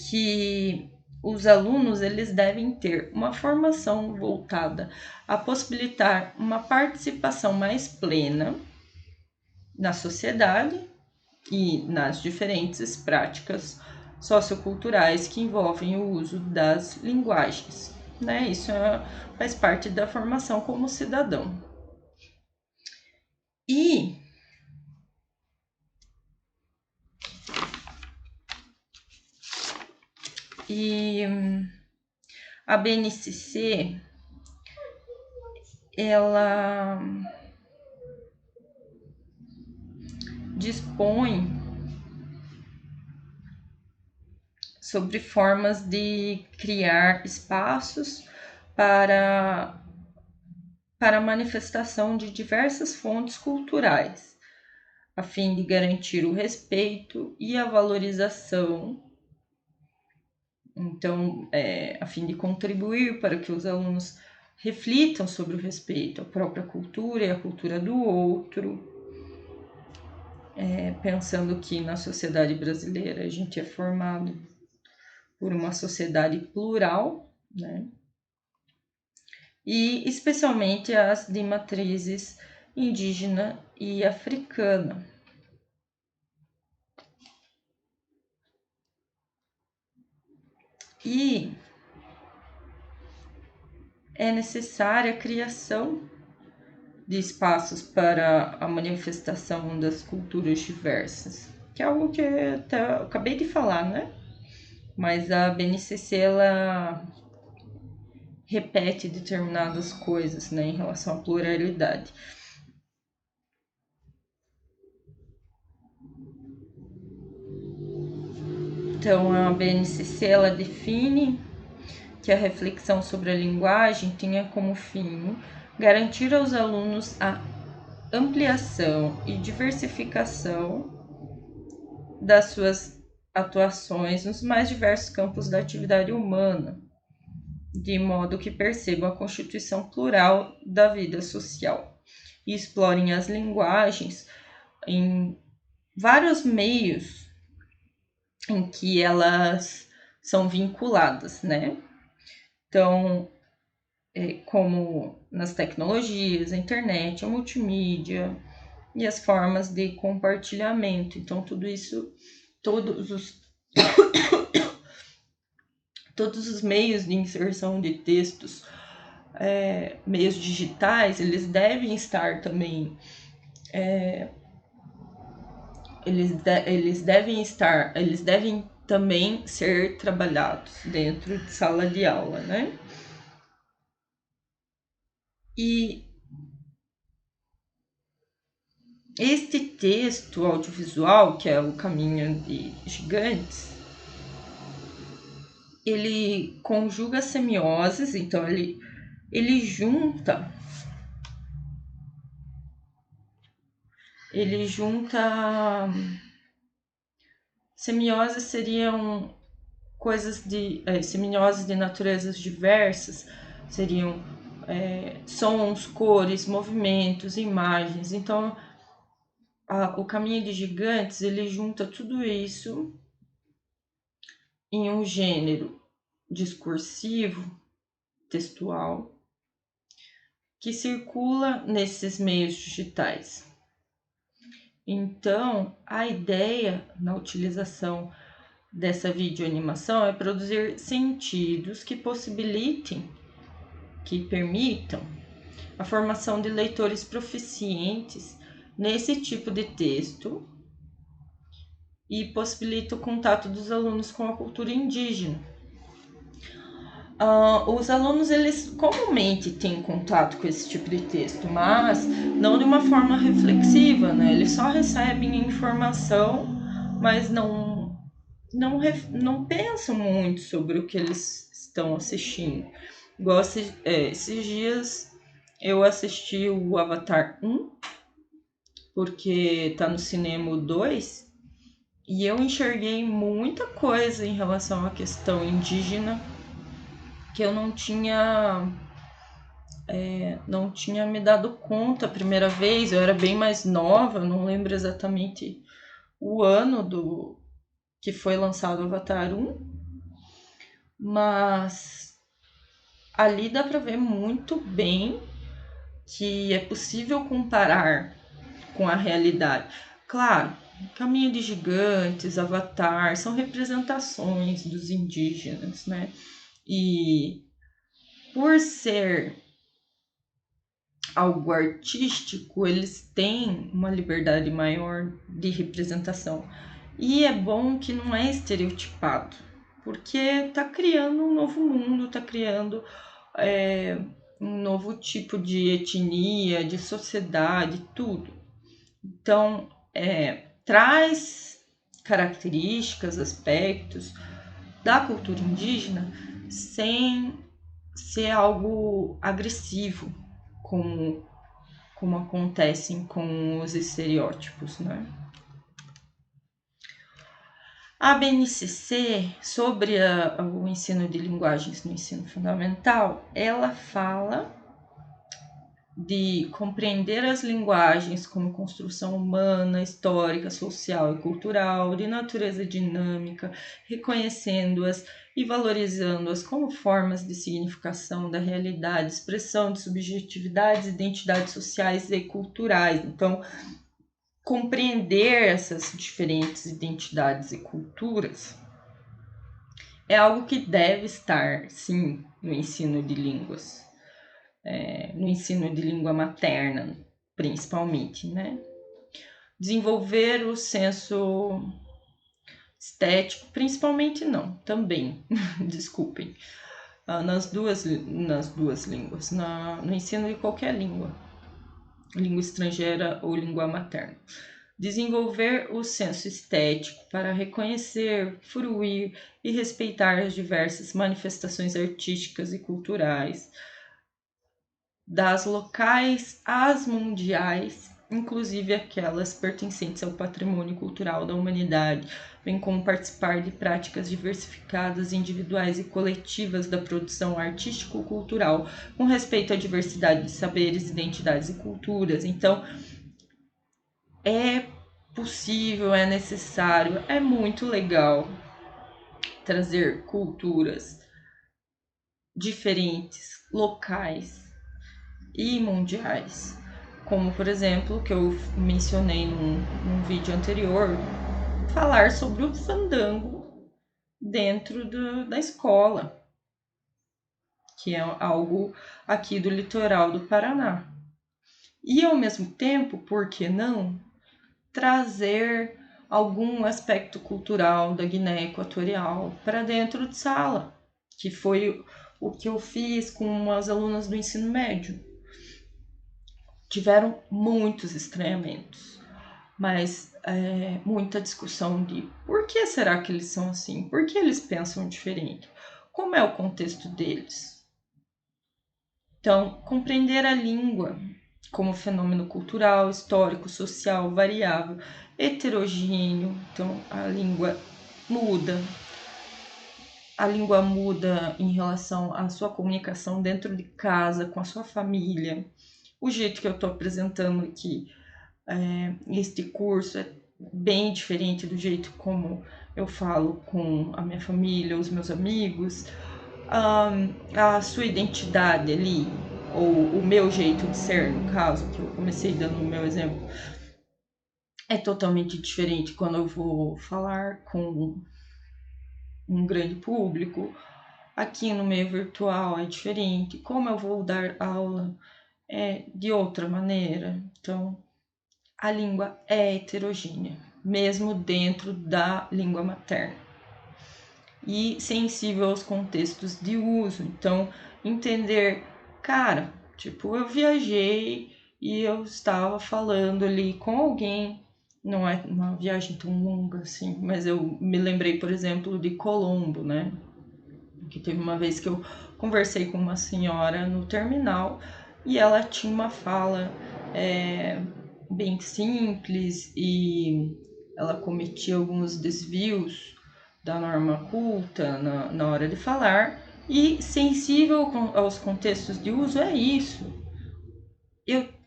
que os alunos eles devem ter uma formação voltada a possibilitar uma participação mais plena na sociedade e nas diferentes práticas socioculturais que envolvem o uso das linguagens. né? Isso faz parte da formação como cidadão. E a BNCC, ela dispõe sobre formas de criar espaços para a manifestação de diversas fontes culturais, a fim de garantir o respeito e a valorização. Então, a fim de contribuir para que os alunos reflitam sobre o respeito à própria cultura e à cultura do outro, pensando que na sociedade brasileira a gente é formado por uma sociedade plural, né? E especialmente as de matrizes indígena e africana. E é necessária a criação de espaços para a manifestação das culturas diversas, que é algo que eu acabei de falar, né? Mas a BNCC, ela repete determinadas coisas, né, em relação à pluralidade. Então, a BNCC, ela define que a reflexão sobre a linguagem tenha como fim garantir aos alunos a ampliação e diversificação das suas atuações nos mais diversos campos da atividade humana, de modo que percebam a constituição plural da vida social e explorem as linguagens em vários meios em que elas são vinculadas, né? Então, como nas tecnologias, a internet, a multimídia e as formas de compartilhamento. Então, tudo isso, todos os meios de inserção de textos, meios digitais, eles devem estar também, eles devem também ser trabalhados dentro de sala de aula, né? E este texto audiovisual, que é o Caminho de Gigantes, ele conjuga semioses, então ele junta semioses seriam coisas semioses de naturezas diversas, seriam sons, cores, movimentos, imagens. Então, o Caminho de Gigantes, ele junta tudo isso em um gênero discursivo, textual, que circula nesses meios digitais. Então, a ideia na utilização dessa videoanimação é produzir sentidos que possibilitem, que permitam a formação de leitores proficientes nesse tipo de texto e possibilita o contato dos alunos com a cultura indígena. Os alunos, eles comumente têm contato com esse tipo de texto, mas não de uma forma reflexiva, né? Eles só recebem informação, mas não pensam muito sobre o que eles estão assistindo. Igual esses dias eu assisti o Avatar 1, porque tá no cinema o 2, e eu enxerguei muita coisa em relação à questão indígena que eu não tinha me dado conta a primeira vez. Eu era bem mais nova, eu não lembro exatamente o ano do que foi lançado o Avatar 1, mas ali dá para ver muito bem que é possível comparar com a realidade. Claro, Caminho de Gigantes, Avatar, são representações dos indígenas, né? E por ser algo artístico, eles têm uma liberdade maior de representação. E é bom que não é estereotipado, porque tá criando um novo mundo, tá criando um novo tipo de etnia, de sociedade, tudo. Então, traz características, aspectos da cultura indígena sem ser algo agressivo, como acontecem com os estereótipos, né? A BNCC, sobre o ensino de linguagens no ensino fundamental, ela fala de compreender as linguagens como construção humana, histórica, social e cultural, de natureza dinâmica, reconhecendo-as e valorizando-as como formas de significação da realidade, expressão de subjetividades, identidades sociais e culturais. Então, compreender essas diferentes identidades e culturas é algo que deve estar, sim, no ensino de línguas. No ensino de língua materna, principalmente, né? Desenvolver o senso estético, principalmente não, também, desculpem, nas duas línguas, no ensino de qualquer língua estrangeira ou língua materna. Desenvolver o senso estético para reconhecer, fruir e respeitar as diversas manifestações artísticas e culturais, das locais às mundiais, inclusive aquelas pertencentes ao patrimônio cultural da humanidade, bem como participar de práticas diversificadas, individuais e coletivas da produção artístico-cultural, com respeito à diversidade de saberes, identidades e culturas. Então, é possível, é necessário, é muito legal trazer culturas diferentes, locais e mundiais, como por exemplo, que eu mencionei num vídeo anterior, falar sobre o fandango dentro da escola, que é algo aqui do litoral do Paraná. E ao mesmo tempo, por que não, trazer algum aspecto cultural da Guiné Equatorial para dentro de sala, que foi o que eu fiz com as alunas do ensino médio. Tiveram muitos estranhamentos, mas muita discussão de por que será que eles são assim? Por que eles pensam diferente? Como é o contexto deles? Então, compreender a língua como fenômeno cultural, histórico, social, variável, heterogêneo. Então, a língua muda. A língua muda em relação à sua comunicação dentro de casa, com a sua família. O jeito que eu estou apresentando aqui, este curso é bem diferente do jeito como eu falo com a minha família, os meus amigos. A sua identidade ali, ou o meu jeito de ser, no caso, que eu comecei dando o meu exemplo, é totalmente diferente quando eu vou falar com um grande público. Aqui no meio virtual é diferente. Como eu vou dar aula é de outra maneira. Então, a língua é heterogênea, mesmo dentro da língua materna. E sensível aos contextos de uso. Então, entender, cara, tipo, eu viajei e eu estava falando ali com alguém, não é uma viagem tão longa assim, mas eu me lembrei, por exemplo, de Colombo, né? Que teve uma vez que eu conversei com uma senhora no terminal e ela tinha uma fala bem simples e ela cometia alguns desvios da norma culta na hora de falar, e sensível aos contextos de uso é isso.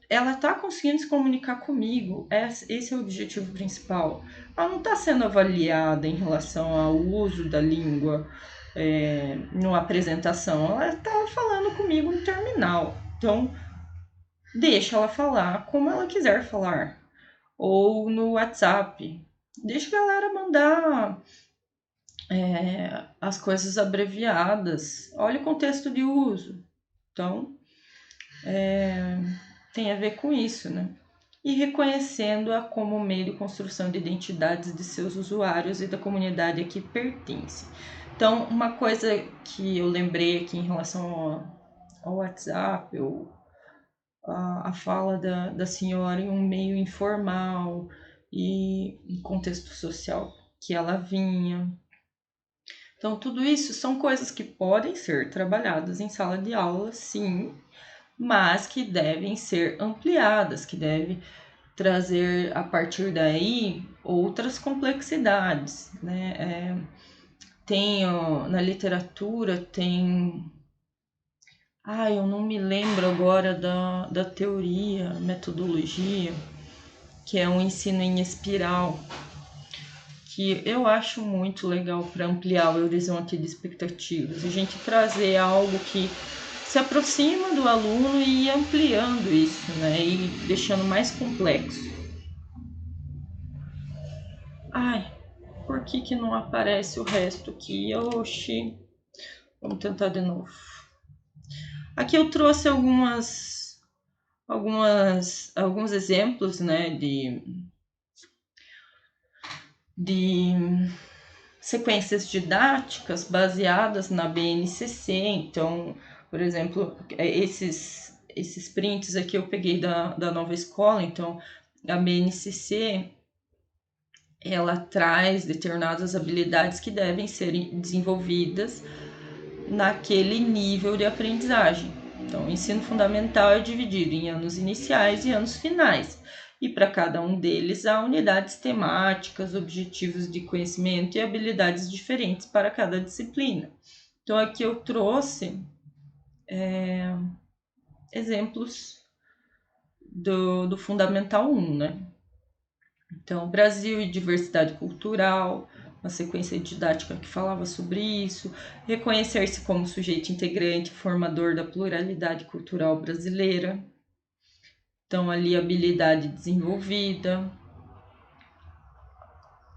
Ela está conseguindo se comunicar comigo, esse é o objetivo principal. Ela não está sendo avaliada em relação ao uso da língua numa apresentação, ela está falando comigo no terminal. Então, deixa ela falar como ela quiser falar. Ou no WhatsApp. Deixa a galera mandar as coisas abreviadas. Olha o contexto de uso. Então, tem a ver com isso, né? E reconhecendo-a como meio de construção de identidades de seus usuários e da comunidade a que pertence. Então, uma coisa que eu lembrei aqui em relação ao WhatsApp, ou a fala da senhora em um meio informal e em contexto social que ela vinha. Então, tudo isso são coisas que podem ser trabalhadas em sala de aula, sim, mas que devem ser ampliadas, que devem trazer a partir daí outras complexidades, né? Tem na literatura, tem. Eu não me lembro agora da teoria, metodologia, que é um ensino em espiral, que eu acho muito legal para ampliar o horizonte de expectativas. A gente trazer algo que se aproxima do aluno e ir ampliando isso, né? E deixando mais complexo. Por que não aparece o resto aqui? Oxi. Vamos tentar de novo. Aqui eu trouxe alguns exemplos, né, de sequências didáticas baseadas na BNCC. Então, por exemplo, esses prints aqui eu peguei da nova escola. Então, a BNCC, ela traz determinadas habilidades que devem ser desenvolvidas naquele nível de aprendizagem. Então, o ensino fundamental é dividido em anos iniciais e anos finais. E para cada um deles há unidades temáticas, objetivos de conhecimento e habilidades diferentes para cada disciplina. Então, aqui eu trouxe exemplos do Fundamental 1, né? Então, Brasil e diversidade cultural, uma sequência didática que falava sobre isso, reconhecer-se como sujeito integrante, formador da pluralidade cultural brasileira. Então, ali, habilidade desenvolvida,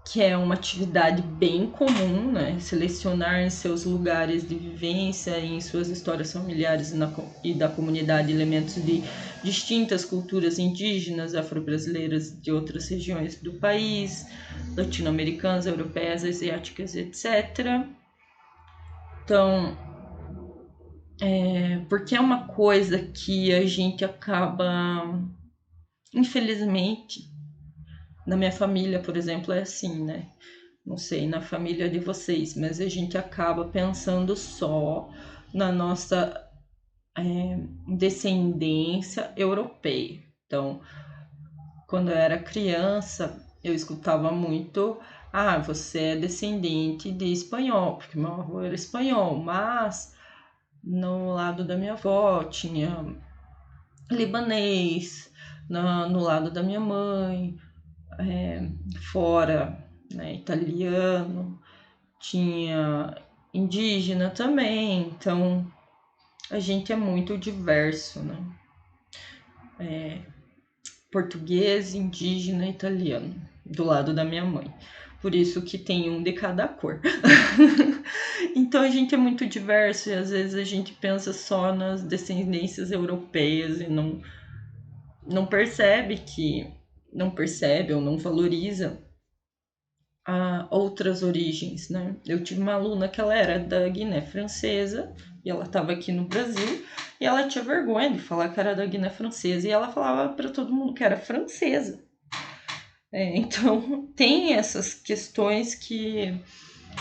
que é uma atividade bem comum, né? Selecionar em seus lugares de vivência e em suas histórias familiares e da comunidade elementos de distintas culturas indígenas, afro-brasileiras de outras regiões do país, latino-americanas, europeias, asiáticas, etc. Então, porque é uma coisa que a gente acaba, infelizmente, na minha família, por exemplo, é assim, né? Não sei, na família de vocês, mas a gente acaba pensando só na nossa descendência europeia. Então, quando eu era criança, eu escutava muito: você é descendente de espanhol, porque meu avô era espanhol, mas no lado da minha avó tinha libanês, no lado da minha mãe, fora, né, italiano, tinha indígena também. Então, a gente é muito diverso, né? Português, indígena, italiano, do lado da minha mãe. Por isso que tem um de cada cor. Então a gente é muito diverso e às vezes a gente pensa só nas descendências europeias e não percebe ou não valoriza outras origens, né? Eu tive uma aluna que ela era da Guiné Francesa e ela estava aqui no Brasil e ela tinha vergonha de falar que era da Guiné Francesa e ela falava para todo mundo que era francesa. Então tem essas questões que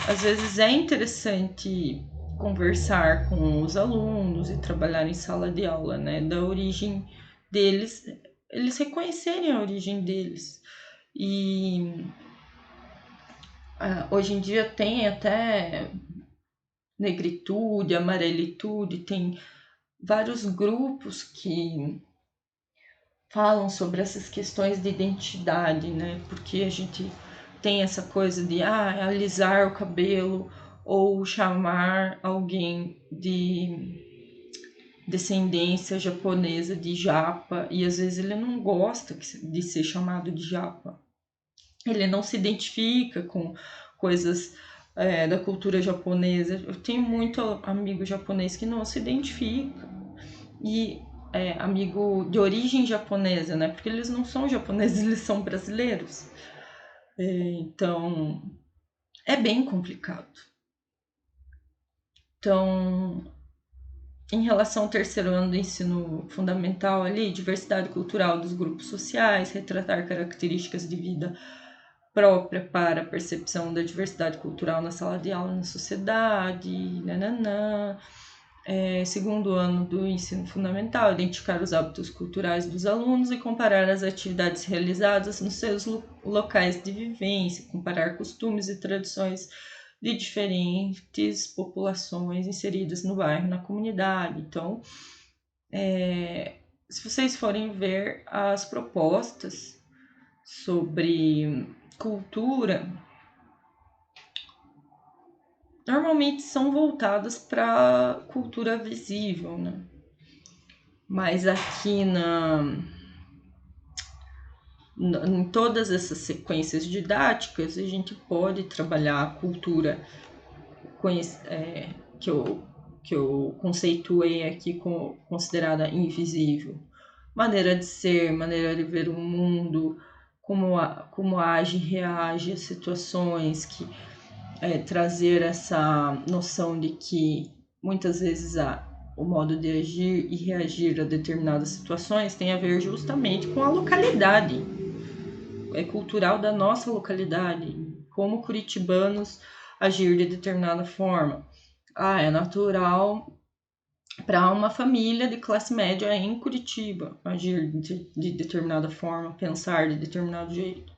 às vezes é interessante conversar com os alunos e trabalhar em sala de aula, né? Da origem deles, eles reconhecerem a origem deles. E hoje em dia tem até negritude, amarelitude, tem vários grupos que falam sobre essas questões de identidade, né? Porque a gente tem essa coisa de alisar o cabelo ou chamar alguém de descendência japonesa de japa, e às vezes ele não gosta de ser chamado de japa. Ele não se identifica com coisas da cultura japonesa. Eu tenho muito amigo japonês que não se identifica. e amigo de origem japonesa, né? Porque eles não são japoneses, eles são brasileiros. Então, é bem complicado. Então, em relação ao terceiro ano do ensino fundamental ali, diversidade cultural dos grupos sociais, retratar características de vida própria para a percepção da diversidade cultural na sala de aula na sociedade, nananã. Segundo ano do ensino fundamental, identificar os hábitos culturais dos alunos e comparar as atividades realizadas nos seus locais de vivência, comparar costumes e tradições de diferentes populações inseridas no bairro, na comunidade. Então, se vocês forem ver as propostas sobre cultura, normalmente são voltadas para cultura visível, né? Mas aqui em todas essas sequências didáticas, a gente pode trabalhar a cultura que eu conceituei aqui como considerada invisível. Maneira de ser, maneira de ver o mundo, como age e reage a situações, trazer essa noção de que muitas vezes o modo de agir e reagir a determinadas situações tem a ver justamente com a localidade, cultural da nossa localidade, como curitibanos agir de determinada forma. É natural para uma família de classe média em Curitiba agir de determinada forma, pensar de determinado jeito,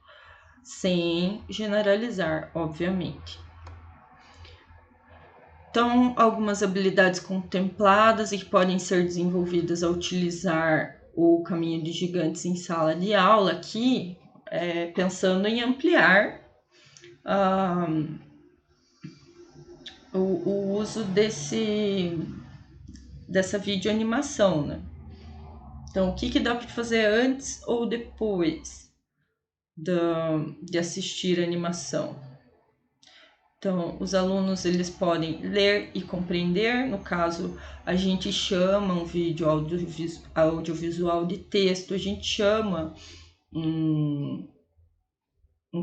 sem generalizar, obviamente. Então, algumas habilidades contempladas e que podem ser desenvolvidas ao utilizar o caminho de gigantes em sala de aula aqui, pensando em ampliar o uso dessa videoanimação, né? Então, o que dá para fazer antes ou depois de assistir a animação? Então, os alunos eles podem ler e compreender. No caso, a gente chama um vídeo audiovisual de texto, a gente chama um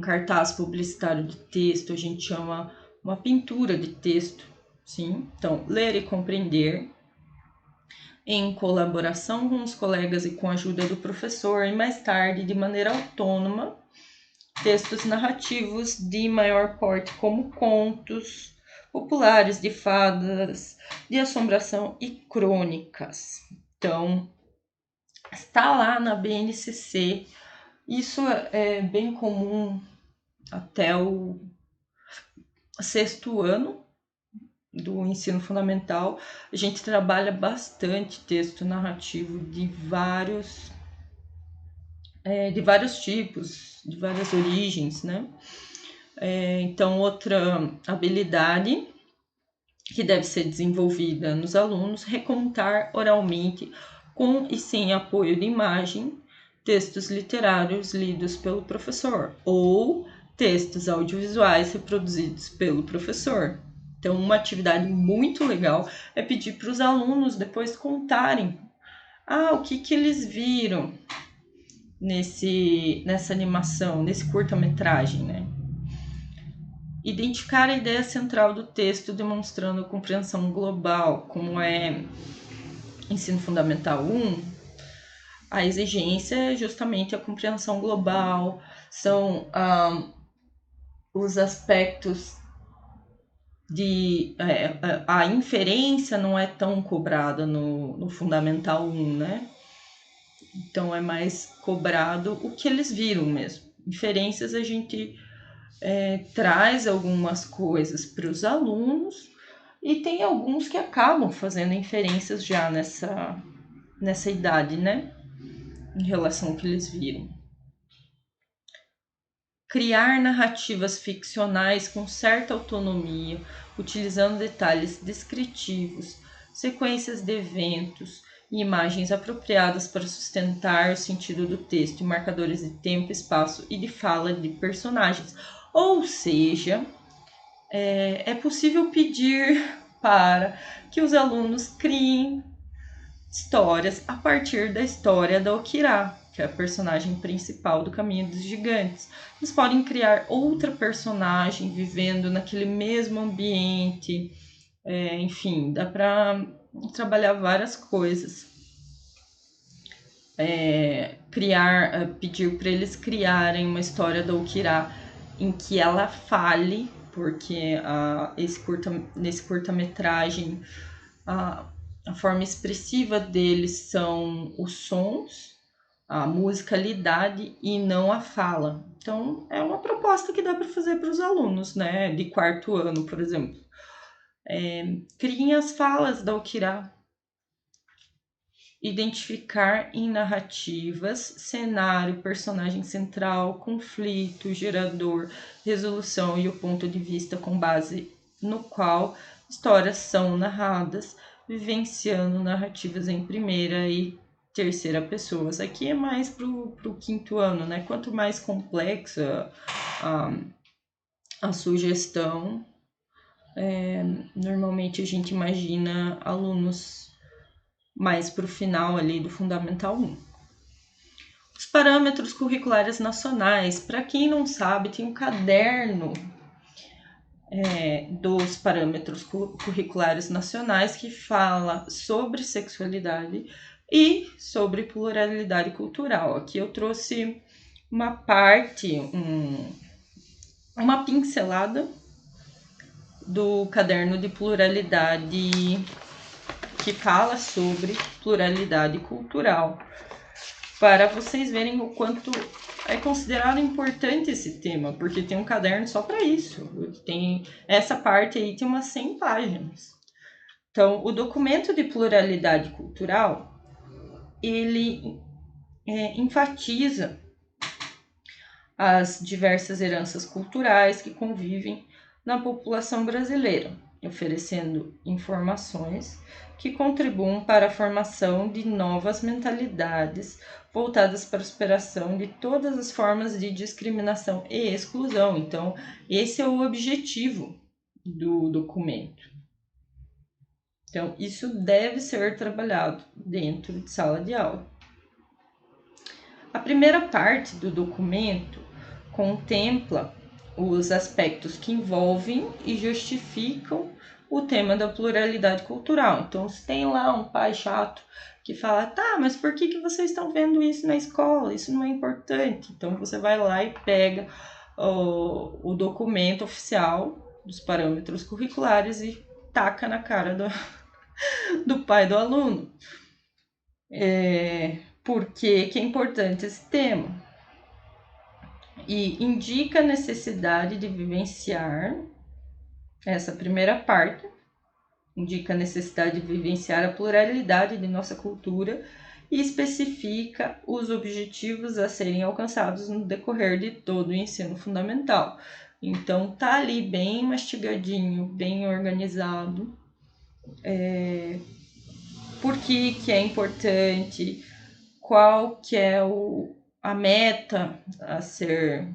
cartaz publicitário de texto, a gente chama uma pintura de texto, sim? Então, ler e compreender em colaboração com os colegas e com a ajuda do professor, e mais tarde, de maneira autônoma, textos narrativos de maior porte, como contos populares de fadas, de assombração e crônicas. Então, está lá na BNCC. Isso é bem comum até o sexto ano do ensino fundamental. A gente trabalha bastante texto narrativo de vários tipos, de várias origens, né? Então, outra habilidade que deve ser desenvolvida nos alunos, recontar oralmente, com e sem apoio de imagem, textos literários lidos pelo professor, ou textos audiovisuais reproduzidos pelo professor. Então, uma atividade muito legal é pedir para os alunos depois contarem o que eles viram nessa animação, nesse curta-metragem, né? Identificar a ideia central do texto, demonstrando compreensão global, como é Ensino Fundamental 1, a exigência é justamente a compreensão global, são os aspectos de... a inferência não é tão cobrada no Fundamental 1, né? Então, é mais cobrado o que eles viram mesmo. Inferências a gente traz algumas coisas para os alunos e tem alguns que acabam fazendo inferências já nessa idade, né? Em relação ao que eles viram. Criar narrativas ficcionais com certa autonomia, utilizando detalhes descritivos, sequências de eventos e imagens apropriadas para sustentar o sentido do texto e marcadores de tempo, espaço e de fala de personagens. Ou seja, é possível pedir para que os alunos criem histórias a partir da história da Okira, que é a personagem principal do Caminho dos Gigantes. Eles podem criar outra personagem vivendo naquele mesmo ambiente, enfim, dá para trabalhar várias coisas. Pedir para eles criarem uma história da Okira em que ela fale, porque nesse curta-metragem a forma expressiva deles são os sons, a musicalidade e não a fala. Então, é uma proposta que dá para fazer para os alunos, né, de quarto ano, por exemplo. Criem as falas da Okira. Identificar em narrativas cenário, personagem central, conflito, gerador, resolução e o ponto de vista com base no qual histórias são narradas, vivenciando narrativas em primeira e terceira pessoas. Aqui é mais pro quinto ano, né? Quanto mais complexa a sugestão, normalmente a gente imagina alunos mais para o final ali do Fundamental 1. Os parâmetros curriculares nacionais. Para quem não sabe, tem um caderno dos parâmetros curriculares nacionais que fala sobre sexualidade e sobre pluralidade cultural. Aqui eu trouxe uma parte, uma pincelada do caderno de pluralidade que fala sobre pluralidade cultural, para vocês verem o quanto é considerado importante esse tema, porque tem um caderno só para isso. Tem essa parte aí, tem umas 100 páginas. Então, o documento de pluralidade cultural, ele enfatiza as diversas heranças culturais que convivem na população brasileira, oferecendo informações que contribuam para a formação de novas mentalidades voltadas para a superação de todas as formas de discriminação e exclusão. Então, esse é o objetivo do documento. Então, isso deve ser trabalhado dentro de sala de aula. A primeira parte do documento contempla os aspectos que envolvem e justificam o tema da pluralidade cultural. Então, se tem lá um pai chato que fala, tá, mas por que vocês estão vendo isso na escola? Isso não é importante. Então, você vai lá e pega o documento oficial dos parâmetros curriculares e taca na cara do pai do aluno. Por que é importante esse tema? E indica a necessidade de vivenciar essa primeira parte, indica a necessidade de vivenciar a pluralidade de nossa cultura e especifica os objetivos a serem alcançados no decorrer de todo o ensino fundamental. Então, tá ali bem mastigadinho, bem organizado. Por que é importante, qual que é a meta a ser,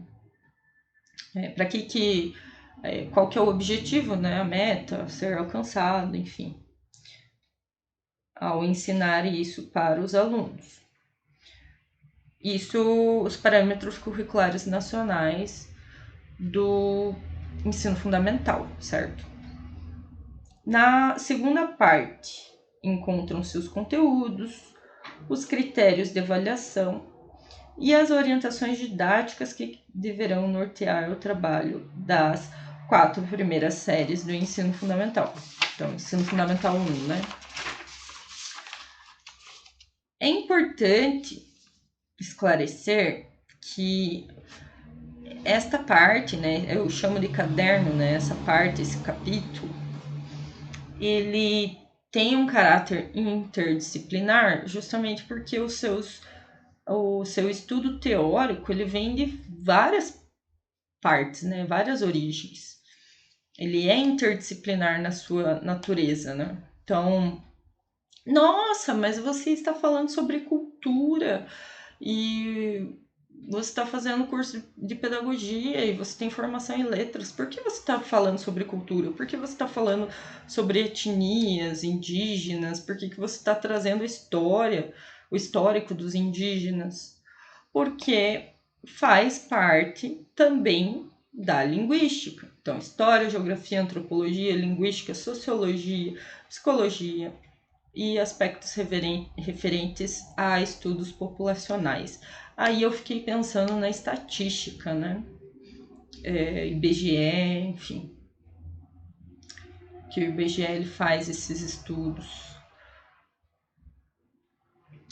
qual que é o objetivo, né, a meta a ser alcançado, enfim, ao ensinar isso para os alunos. Isso, os parâmetros curriculares nacionais do ensino fundamental, certo? Na segunda parte, encontram-se os conteúdos, os critérios de avaliação e as orientações didáticas que deverão nortear o trabalho das 4 primeiras séries do ensino fundamental. Então, ensino fundamental 1, né? É importante esclarecer que esta parte, né, eu chamo de caderno, né, essa parte, esse capítulo, ele tem um caráter interdisciplinar justamente porque o seu estudo teórico, ele vem de várias partes, né, várias origens. Ele é interdisciplinar na sua natureza, né? Então, nossa, mas você está falando sobre cultura e Você está fazendo curso de pedagogia e você tem formação em letras. Por que você está falando sobre cultura? Por que você está falando sobre etnias indígenas? Por que você está trazendo história, o histórico dos indígenas? Porque faz parte também da linguística. Então, história, geografia, antropologia, linguística, sociologia, psicologia e aspectos referentes a estudos populacionais. Aí eu fiquei pensando na estatística, né? IBGE, enfim, que o IBGE ele faz esses estudos,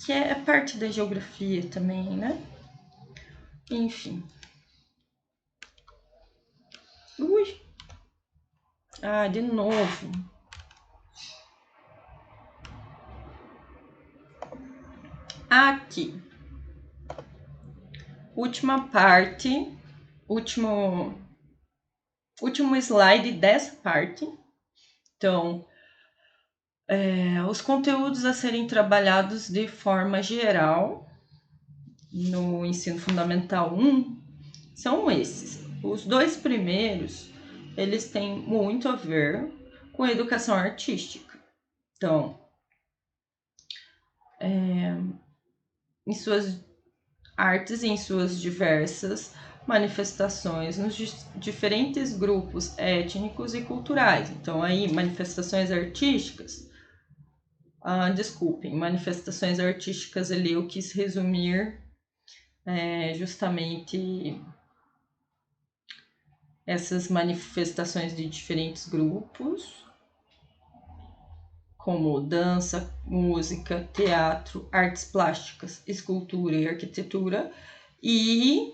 que é parte da geografia também, né? Enfim. Ui! Ah, de novo. Aqui. Última parte, último slide dessa parte. Então, os conteúdos a serem trabalhados de forma geral no ensino fundamental 1 são esses. Os 2 primeiros, eles têm muito a ver com a educação artística. Então, em suas artes e em suas diversas manifestações nos diferentes grupos étnicos e culturais. Então, aí, manifestações artísticas, manifestações artísticas ali eu quis resumir justamente essas manifestações de diferentes grupos, como dança, música, teatro, artes plásticas, escultura e arquitetura, e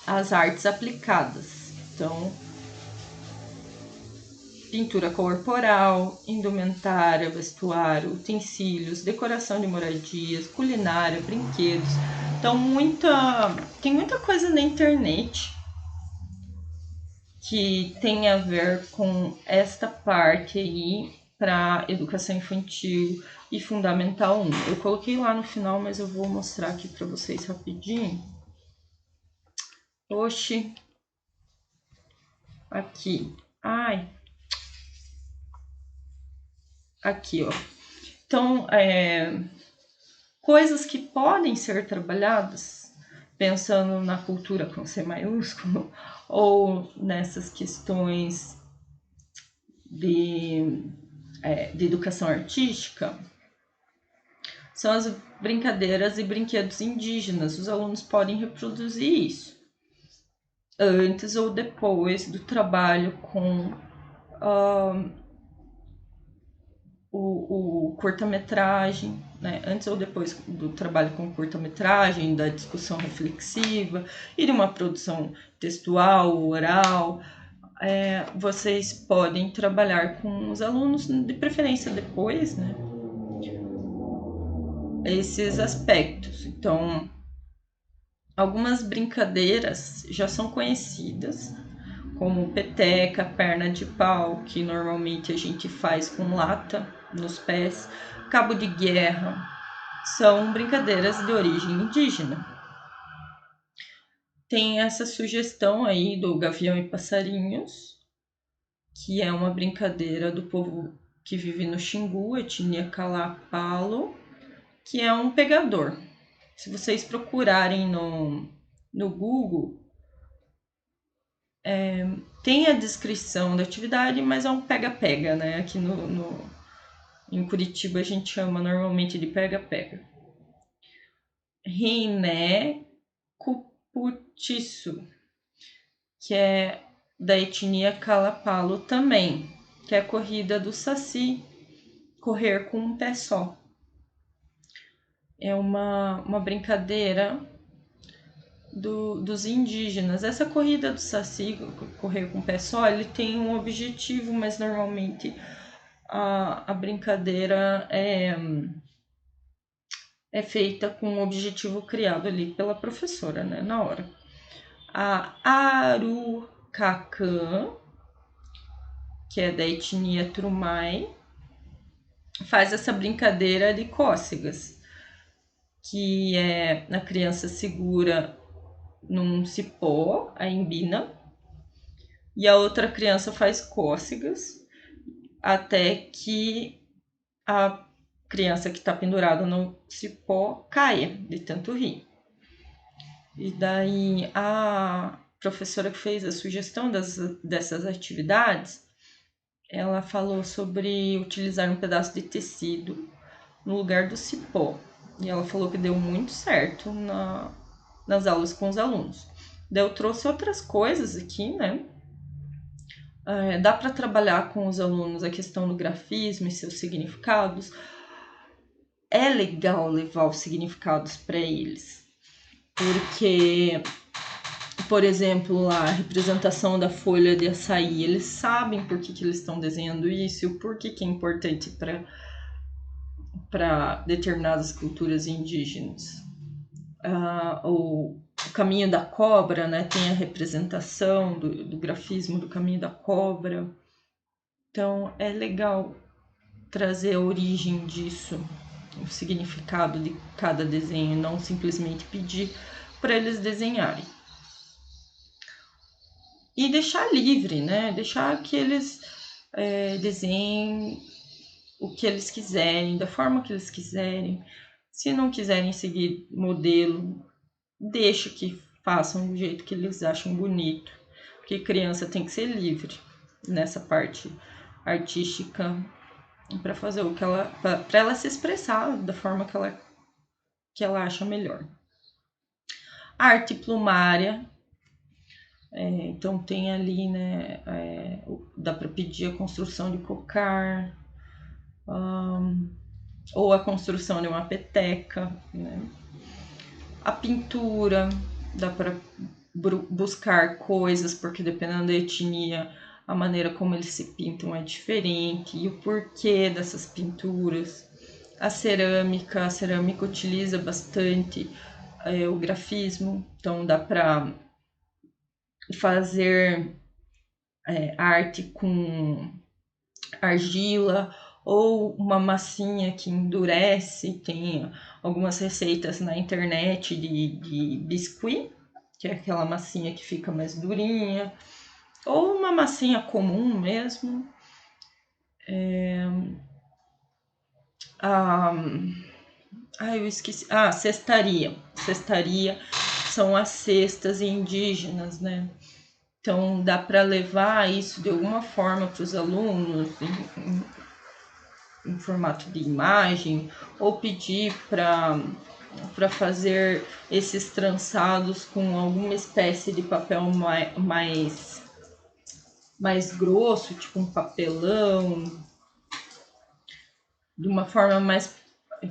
as artes aplicadas. Então, pintura corporal, indumentária, vestuário, utensílios, decoração de moradias, culinária, brinquedos. Então, tem muita coisa na internet que tem a ver com esta parte aí para educação infantil e fundamental 1. Eu coloquei lá no final, mas eu vou mostrar aqui para vocês rapidinho. Oxi. Aqui. Ai. Aqui, ó. Então, coisas que podem ser trabalhadas pensando na cultura com C maiúsculo ou nessas questões de educação artística são as brincadeiras e brinquedos indígenas. Os alunos podem reproduzir isso antes ou depois do trabalho com o curta-metragem, né? Antes ou depois do trabalho com curta-metragem, da discussão reflexiva e de uma produção textual, oral, vocês podem trabalhar com os alunos, de preferência depois, né? Esses aspectos. Então, algumas brincadeiras já são conhecidas, como peteca, perna de pau, que normalmente a gente faz com lata nos pés, cabo de guerra, são brincadeiras de origem indígena. Tem essa sugestão aí do Gavião e Passarinhos, que é uma brincadeira do povo que vive no Xingu, etnia Kalapalo, que é um pegador. Se vocês procurarem no Google, tem a descrição da atividade, mas é um pega-pega, né? Aqui em Curitiba a gente chama normalmente de pega-pega. Riné Cuputiçu, que é da etnia Kalapalo também, que é a corrida do saci, correr com um pé só. É uma brincadeira dos indígenas. Essa corrida do saci, correr com o pé só, ele tem um objetivo, mas normalmente a brincadeira é feita com um objetivo criado ali pela professora, né, na hora. A Arucacã, que é da etnia Trumai, faz essa brincadeira de cócegas, que é a criança segura num cipó, a embina, e a outra criança faz cócegas até que a criança que está pendurada no cipó caia de tanto rir. E daí a professora que fez a sugestão dessas atividades, ela falou sobre utilizar um pedaço de tecido no lugar do cipó. E ela falou que deu muito certo nas aulas com os alunos. Daí eu trouxe outras coisas aqui, né? Dá para trabalhar com os alunos a questão do grafismo e seus significados. É legal levar os significados para eles, porque, por exemplo, a representação da folha de açaí, eles sabem por que eles estão desenhando isso e o porquê que é importante para determinadas culturas indígenas. O caminho da cobra, né, tem a representação do grafismo do caminho da cobra. Então é legal trazer a origem disso, o significado de cada desenho, não simplesmente pedir para eles desenharem. E deixar livre, né? Deixar que eles desenhem o que eles quiserem, da forma que eles quiserem. Se não quiserem seguir modelo, deixa que façam do jeito que eles acham bonito. Porque criança tem que ser livre nessa parte artística para fazer o que ela, para ela se expressar da forma que ela acha melhor. Arte plumária, então tem ali, né, dá para pedir a construção de cocar, ou a construção de uma peteca, né? A pintura, dá para buscar coisas, porque dependendo da etnia, a maneira como eles se pintam é diferente, e o porquê dessas pinturas. A cerâmica utiliza bastante o grafismo, então dá para fazer arte com argila ou uma massinha que endurece. Tem algumas receitas na internet de biscuit, que é aquela massinha que fica mais durinha, ou uma massinha comum mesmo. Eu esqueci. Cestaria. Cestaria são as cestas indígenas, né? Então dá para levar isso de alguma forma para os alunos em formato de imagem, ou pedir para fazer esses trançados com alguma espécie de papel mais grosso, tipo um papelão, de uma forma mais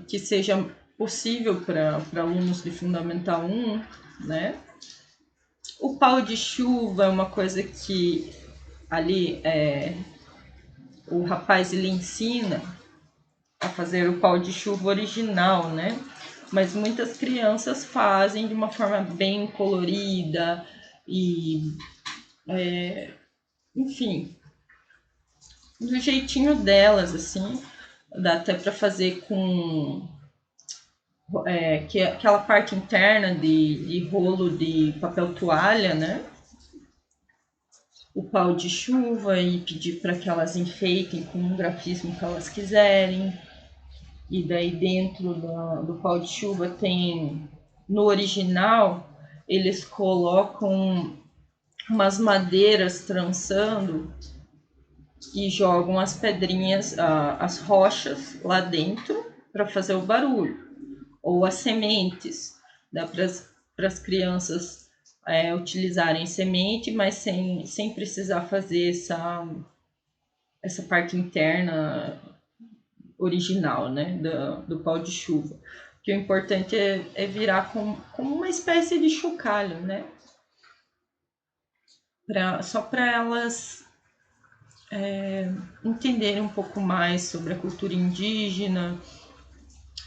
que seja possível para alunos de Fundamental 1, né? O pau de chuva é uma coisa que ali o rapaz ele ensina a fazer o pau de chuva original, né? Mas muitas crianças fazem de uma forma bem colorida e, enfim, do jeitinho delas, assim. Dá até para fazer com aquela parte interna de rolo de papel toalha, né? O pau de chuva e pedir para que elas enfeitem com o grafismo que elas quiserem. E daí dentro do pau de chuva tem, no original, eles colocam umas madeiras trançando e jogam as pedrinhas, as rochas lá dentro para fazer o barulho. Ou as sementes, dá para as crianças utilizarem semente, mas sem precisar fazer essa parte interna original, né, do pau de chuva. Que o importante é virar como uma espécie de chocalho, né? Só para elas entenderem um pouco mais sobre a cultura indígena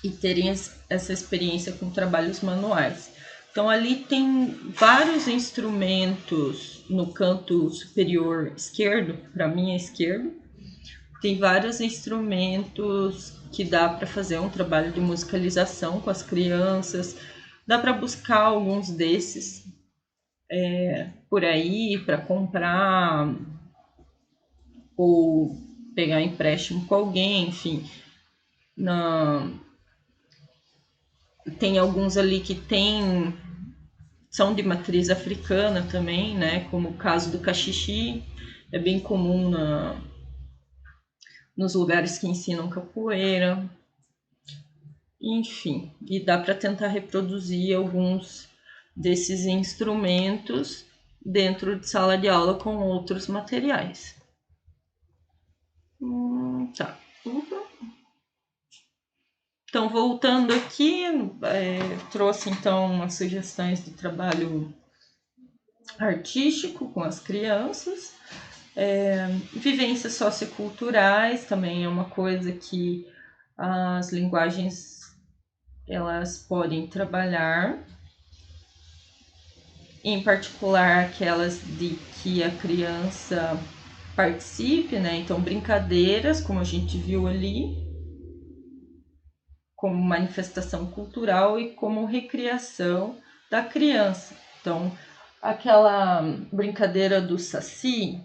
e terem essa experiência com trabalhos manuais. Então ali tem vários instrumentos no canto superior esquerdo, para mim é esquerdo, Tem vários instrumentos que dá para fazer um trabalho de musicalização com as crianças. Dá para buscar alguns desses por aí para comprar ou pegar empréstimo com alguém, enfim. Tem alguns ali que são de matriz africana também, né? Como o caso do cachixi, é bem comum nos lugares que ensinam capoeira. Enfim, e dá para tentar reproduzir alguns desses instrumentos dentro de sala de aula com outros materiais. Tá. Então, voltando aqui, trouxe então umas sugestões de trabalho artístico com as crianças. Vivências socioculturais também é uma coisa que as linguagens elas podem trabalhar, em particular aquelas de que a criança participe, né? Então, brincadeiras, como a gente viu ali, como manifestação cultural e como recriação da criança. Então, aquela brincadeira do saci,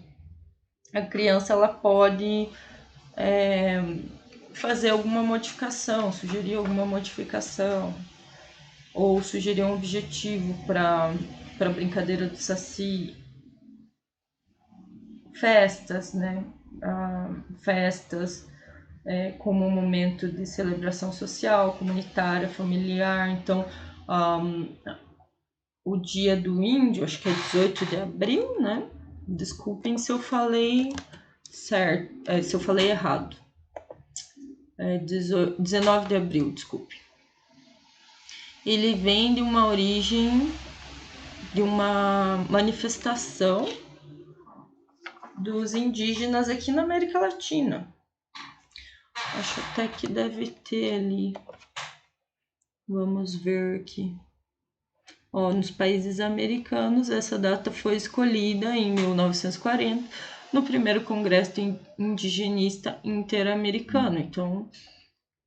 a criança ela pode fazer alguma modificação, sugerir alguma modificação, ou sugerir um objetivo para a brincadeira do saci. Festas, né? Festas como um momento de celebração social, comunitária, familiar. Então, o dia do índio, acho que é 18 de abril, né? Desculpem se eu falei certo, se eu falei errado. 19 de abril, desculpe. Ele vem de uma origem, de uma manifestação dos indígenas aqui na América Latina. Acho até que deve ter ali. Vamos ver aqui. Nos países americanos, essa data foi escolhida em 1940 no primeiro Congresso Indigenista Interamericano. Então,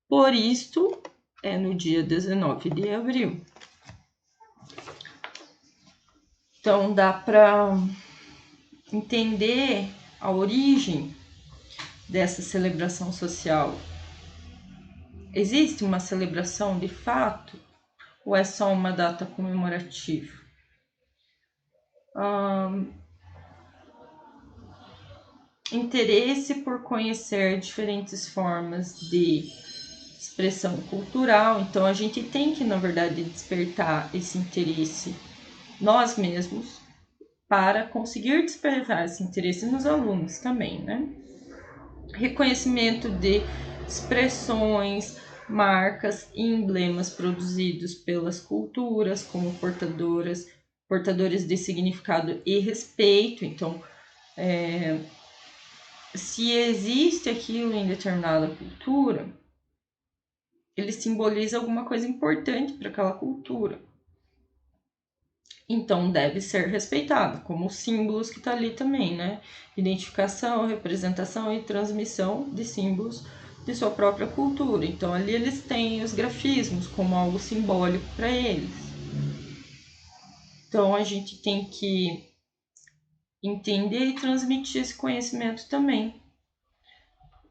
por isto, é no dia 19 de abril. Então, dá para entender a origem dessa celebração social. Existe uma celebração de fato ou é só uma data comemorativa? Interesse por conhecer diferentes formas de expressão cultural. Então, a gente tem que, na verdade, despertar esse interesse nós mesmos para conseguir despertar esse interesse nos alunos também, né? Reconhecimento de expressões, marcas e emblemas produzidos pelas culturas como portadores de significado e respeito. Então, se existe aquilo em determinada cultura, ele simboliza alguma coisa importante para aquela cultura. Então, deve ser respeitado, como os símbolos que está ali também, né? Identificação, representação e transmissão de símbolos de sua própria cultura. Então, ali eles têm os grafismos como algo simbólico para eles. Então, a gente tem que entender e transmitir esse conhecimento também.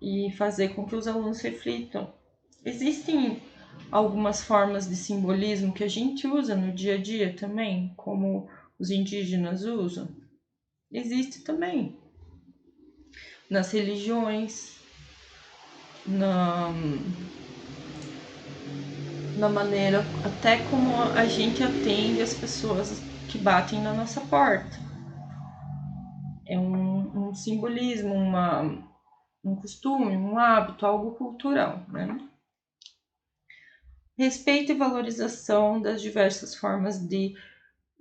E fazer com que os alunos reflitam. Existem algumas formas de simbolismo que a gente usa no dia a dia também, como os indígenas usam. Existe também nas religiões, na maneira até como a gente atende as pessoas que batem na nossa porta. É um simbolismo, um costume, um hábito, algo cultural, né? Respeito e valorização das diversas formas de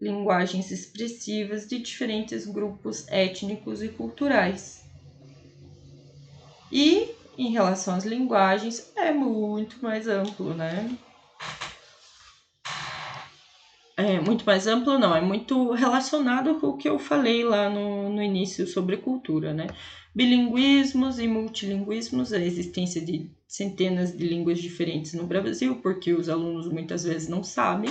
linguagens expressivas de diferentes grupos étnicos e culturais. E, em relação às linguagens, é muito mais amplo, né? É muito mais amplo, não, é muito relacionado com o que eu falei lá no início sobre cultura, né? Bilinguismos e multilinguismos, a existência de centenas de línguas diferentes no Brasil, porque os alunos muitas vezes não sabem,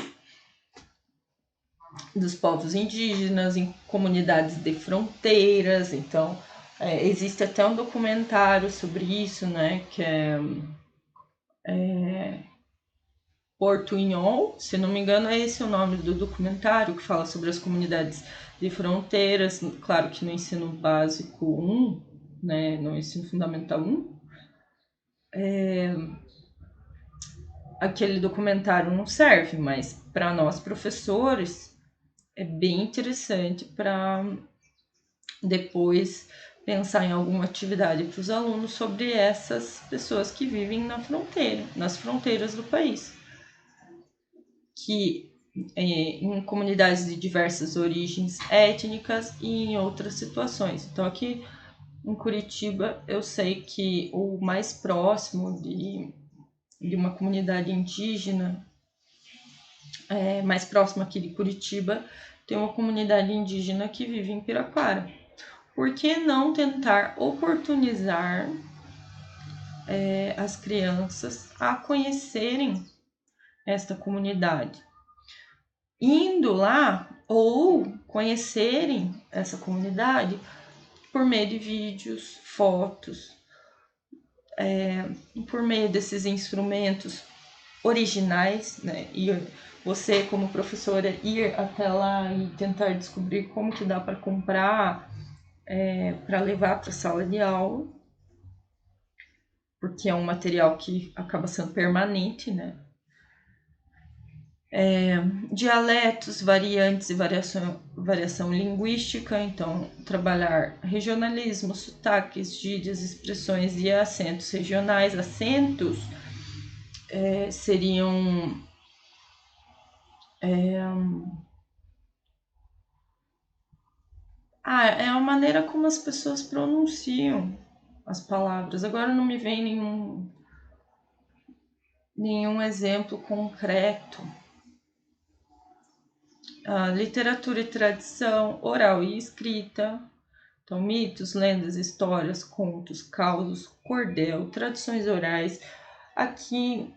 dos povos indígenas, em comunidades de fronteiras, então existe até um documentário sobre isso, né, que é Portunhol, se não me engano é esse o nome do documentário, que fala sobre as comunidades de fronteiras, claro que no ensino básico 1, né, no ensino fundamental 1, aquele documentário não serve, mas para nós professores é bem interessante para depois pensar em alguma atividade para os alunos sobre essas pessoas que vivem na fronteira, nas fronteiras do país, que em comunidades de diversas origens étnicas e em outras situações. Então aqui em Curitiba eu sei que o mais próximo de uma comunidade indígena, mais próximo aqui de Curitiba, tem uma comunidade indígena que vive em Piraquara. Por que não tentar oportunizar as crianças a conhecerem esta comunidade? Indo lá ou conhecerem essa comunidade por meio de vídeos, fotos, por meio desses instrumentos originais, né? E você, como professora, ir até lá e tentar descobrir como que dá para comprar para levar para a sala de aula, porque é um material que acaba sendo permanente, né? Dialetos, variantes e variação linguística, então trabalhar regionalismo, sotaques, gírias, expressões e acentos regionais. Acentos seriam é a maneira como as pessoas pronunciam as palavras. Agora não me vem nenhum exemplo concreto. Literatura e tradição, oral e escrita. Então, mitos, lendas, histórias, contos, causos, cordel, tradições orais. Aqui,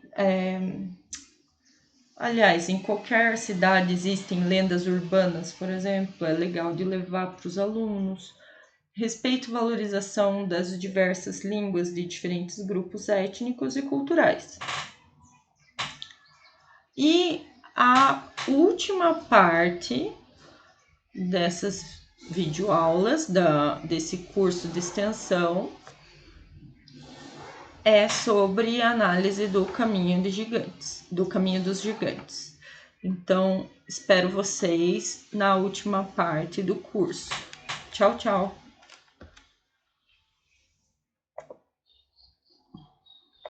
aliás, em qualquer cidade existem lendas urbanas, por exemplo, é legal de levar para os alunos. Respeito e valorização das diversas línguas de diferentes grupos étnicos e culturais. E a última parte dessas videoaulas desse curso de extensão é sobre análise do caminho de gigantes, do caminho dos gigantes. Então, espero vocês na última parte do curso. Tchau, tchau!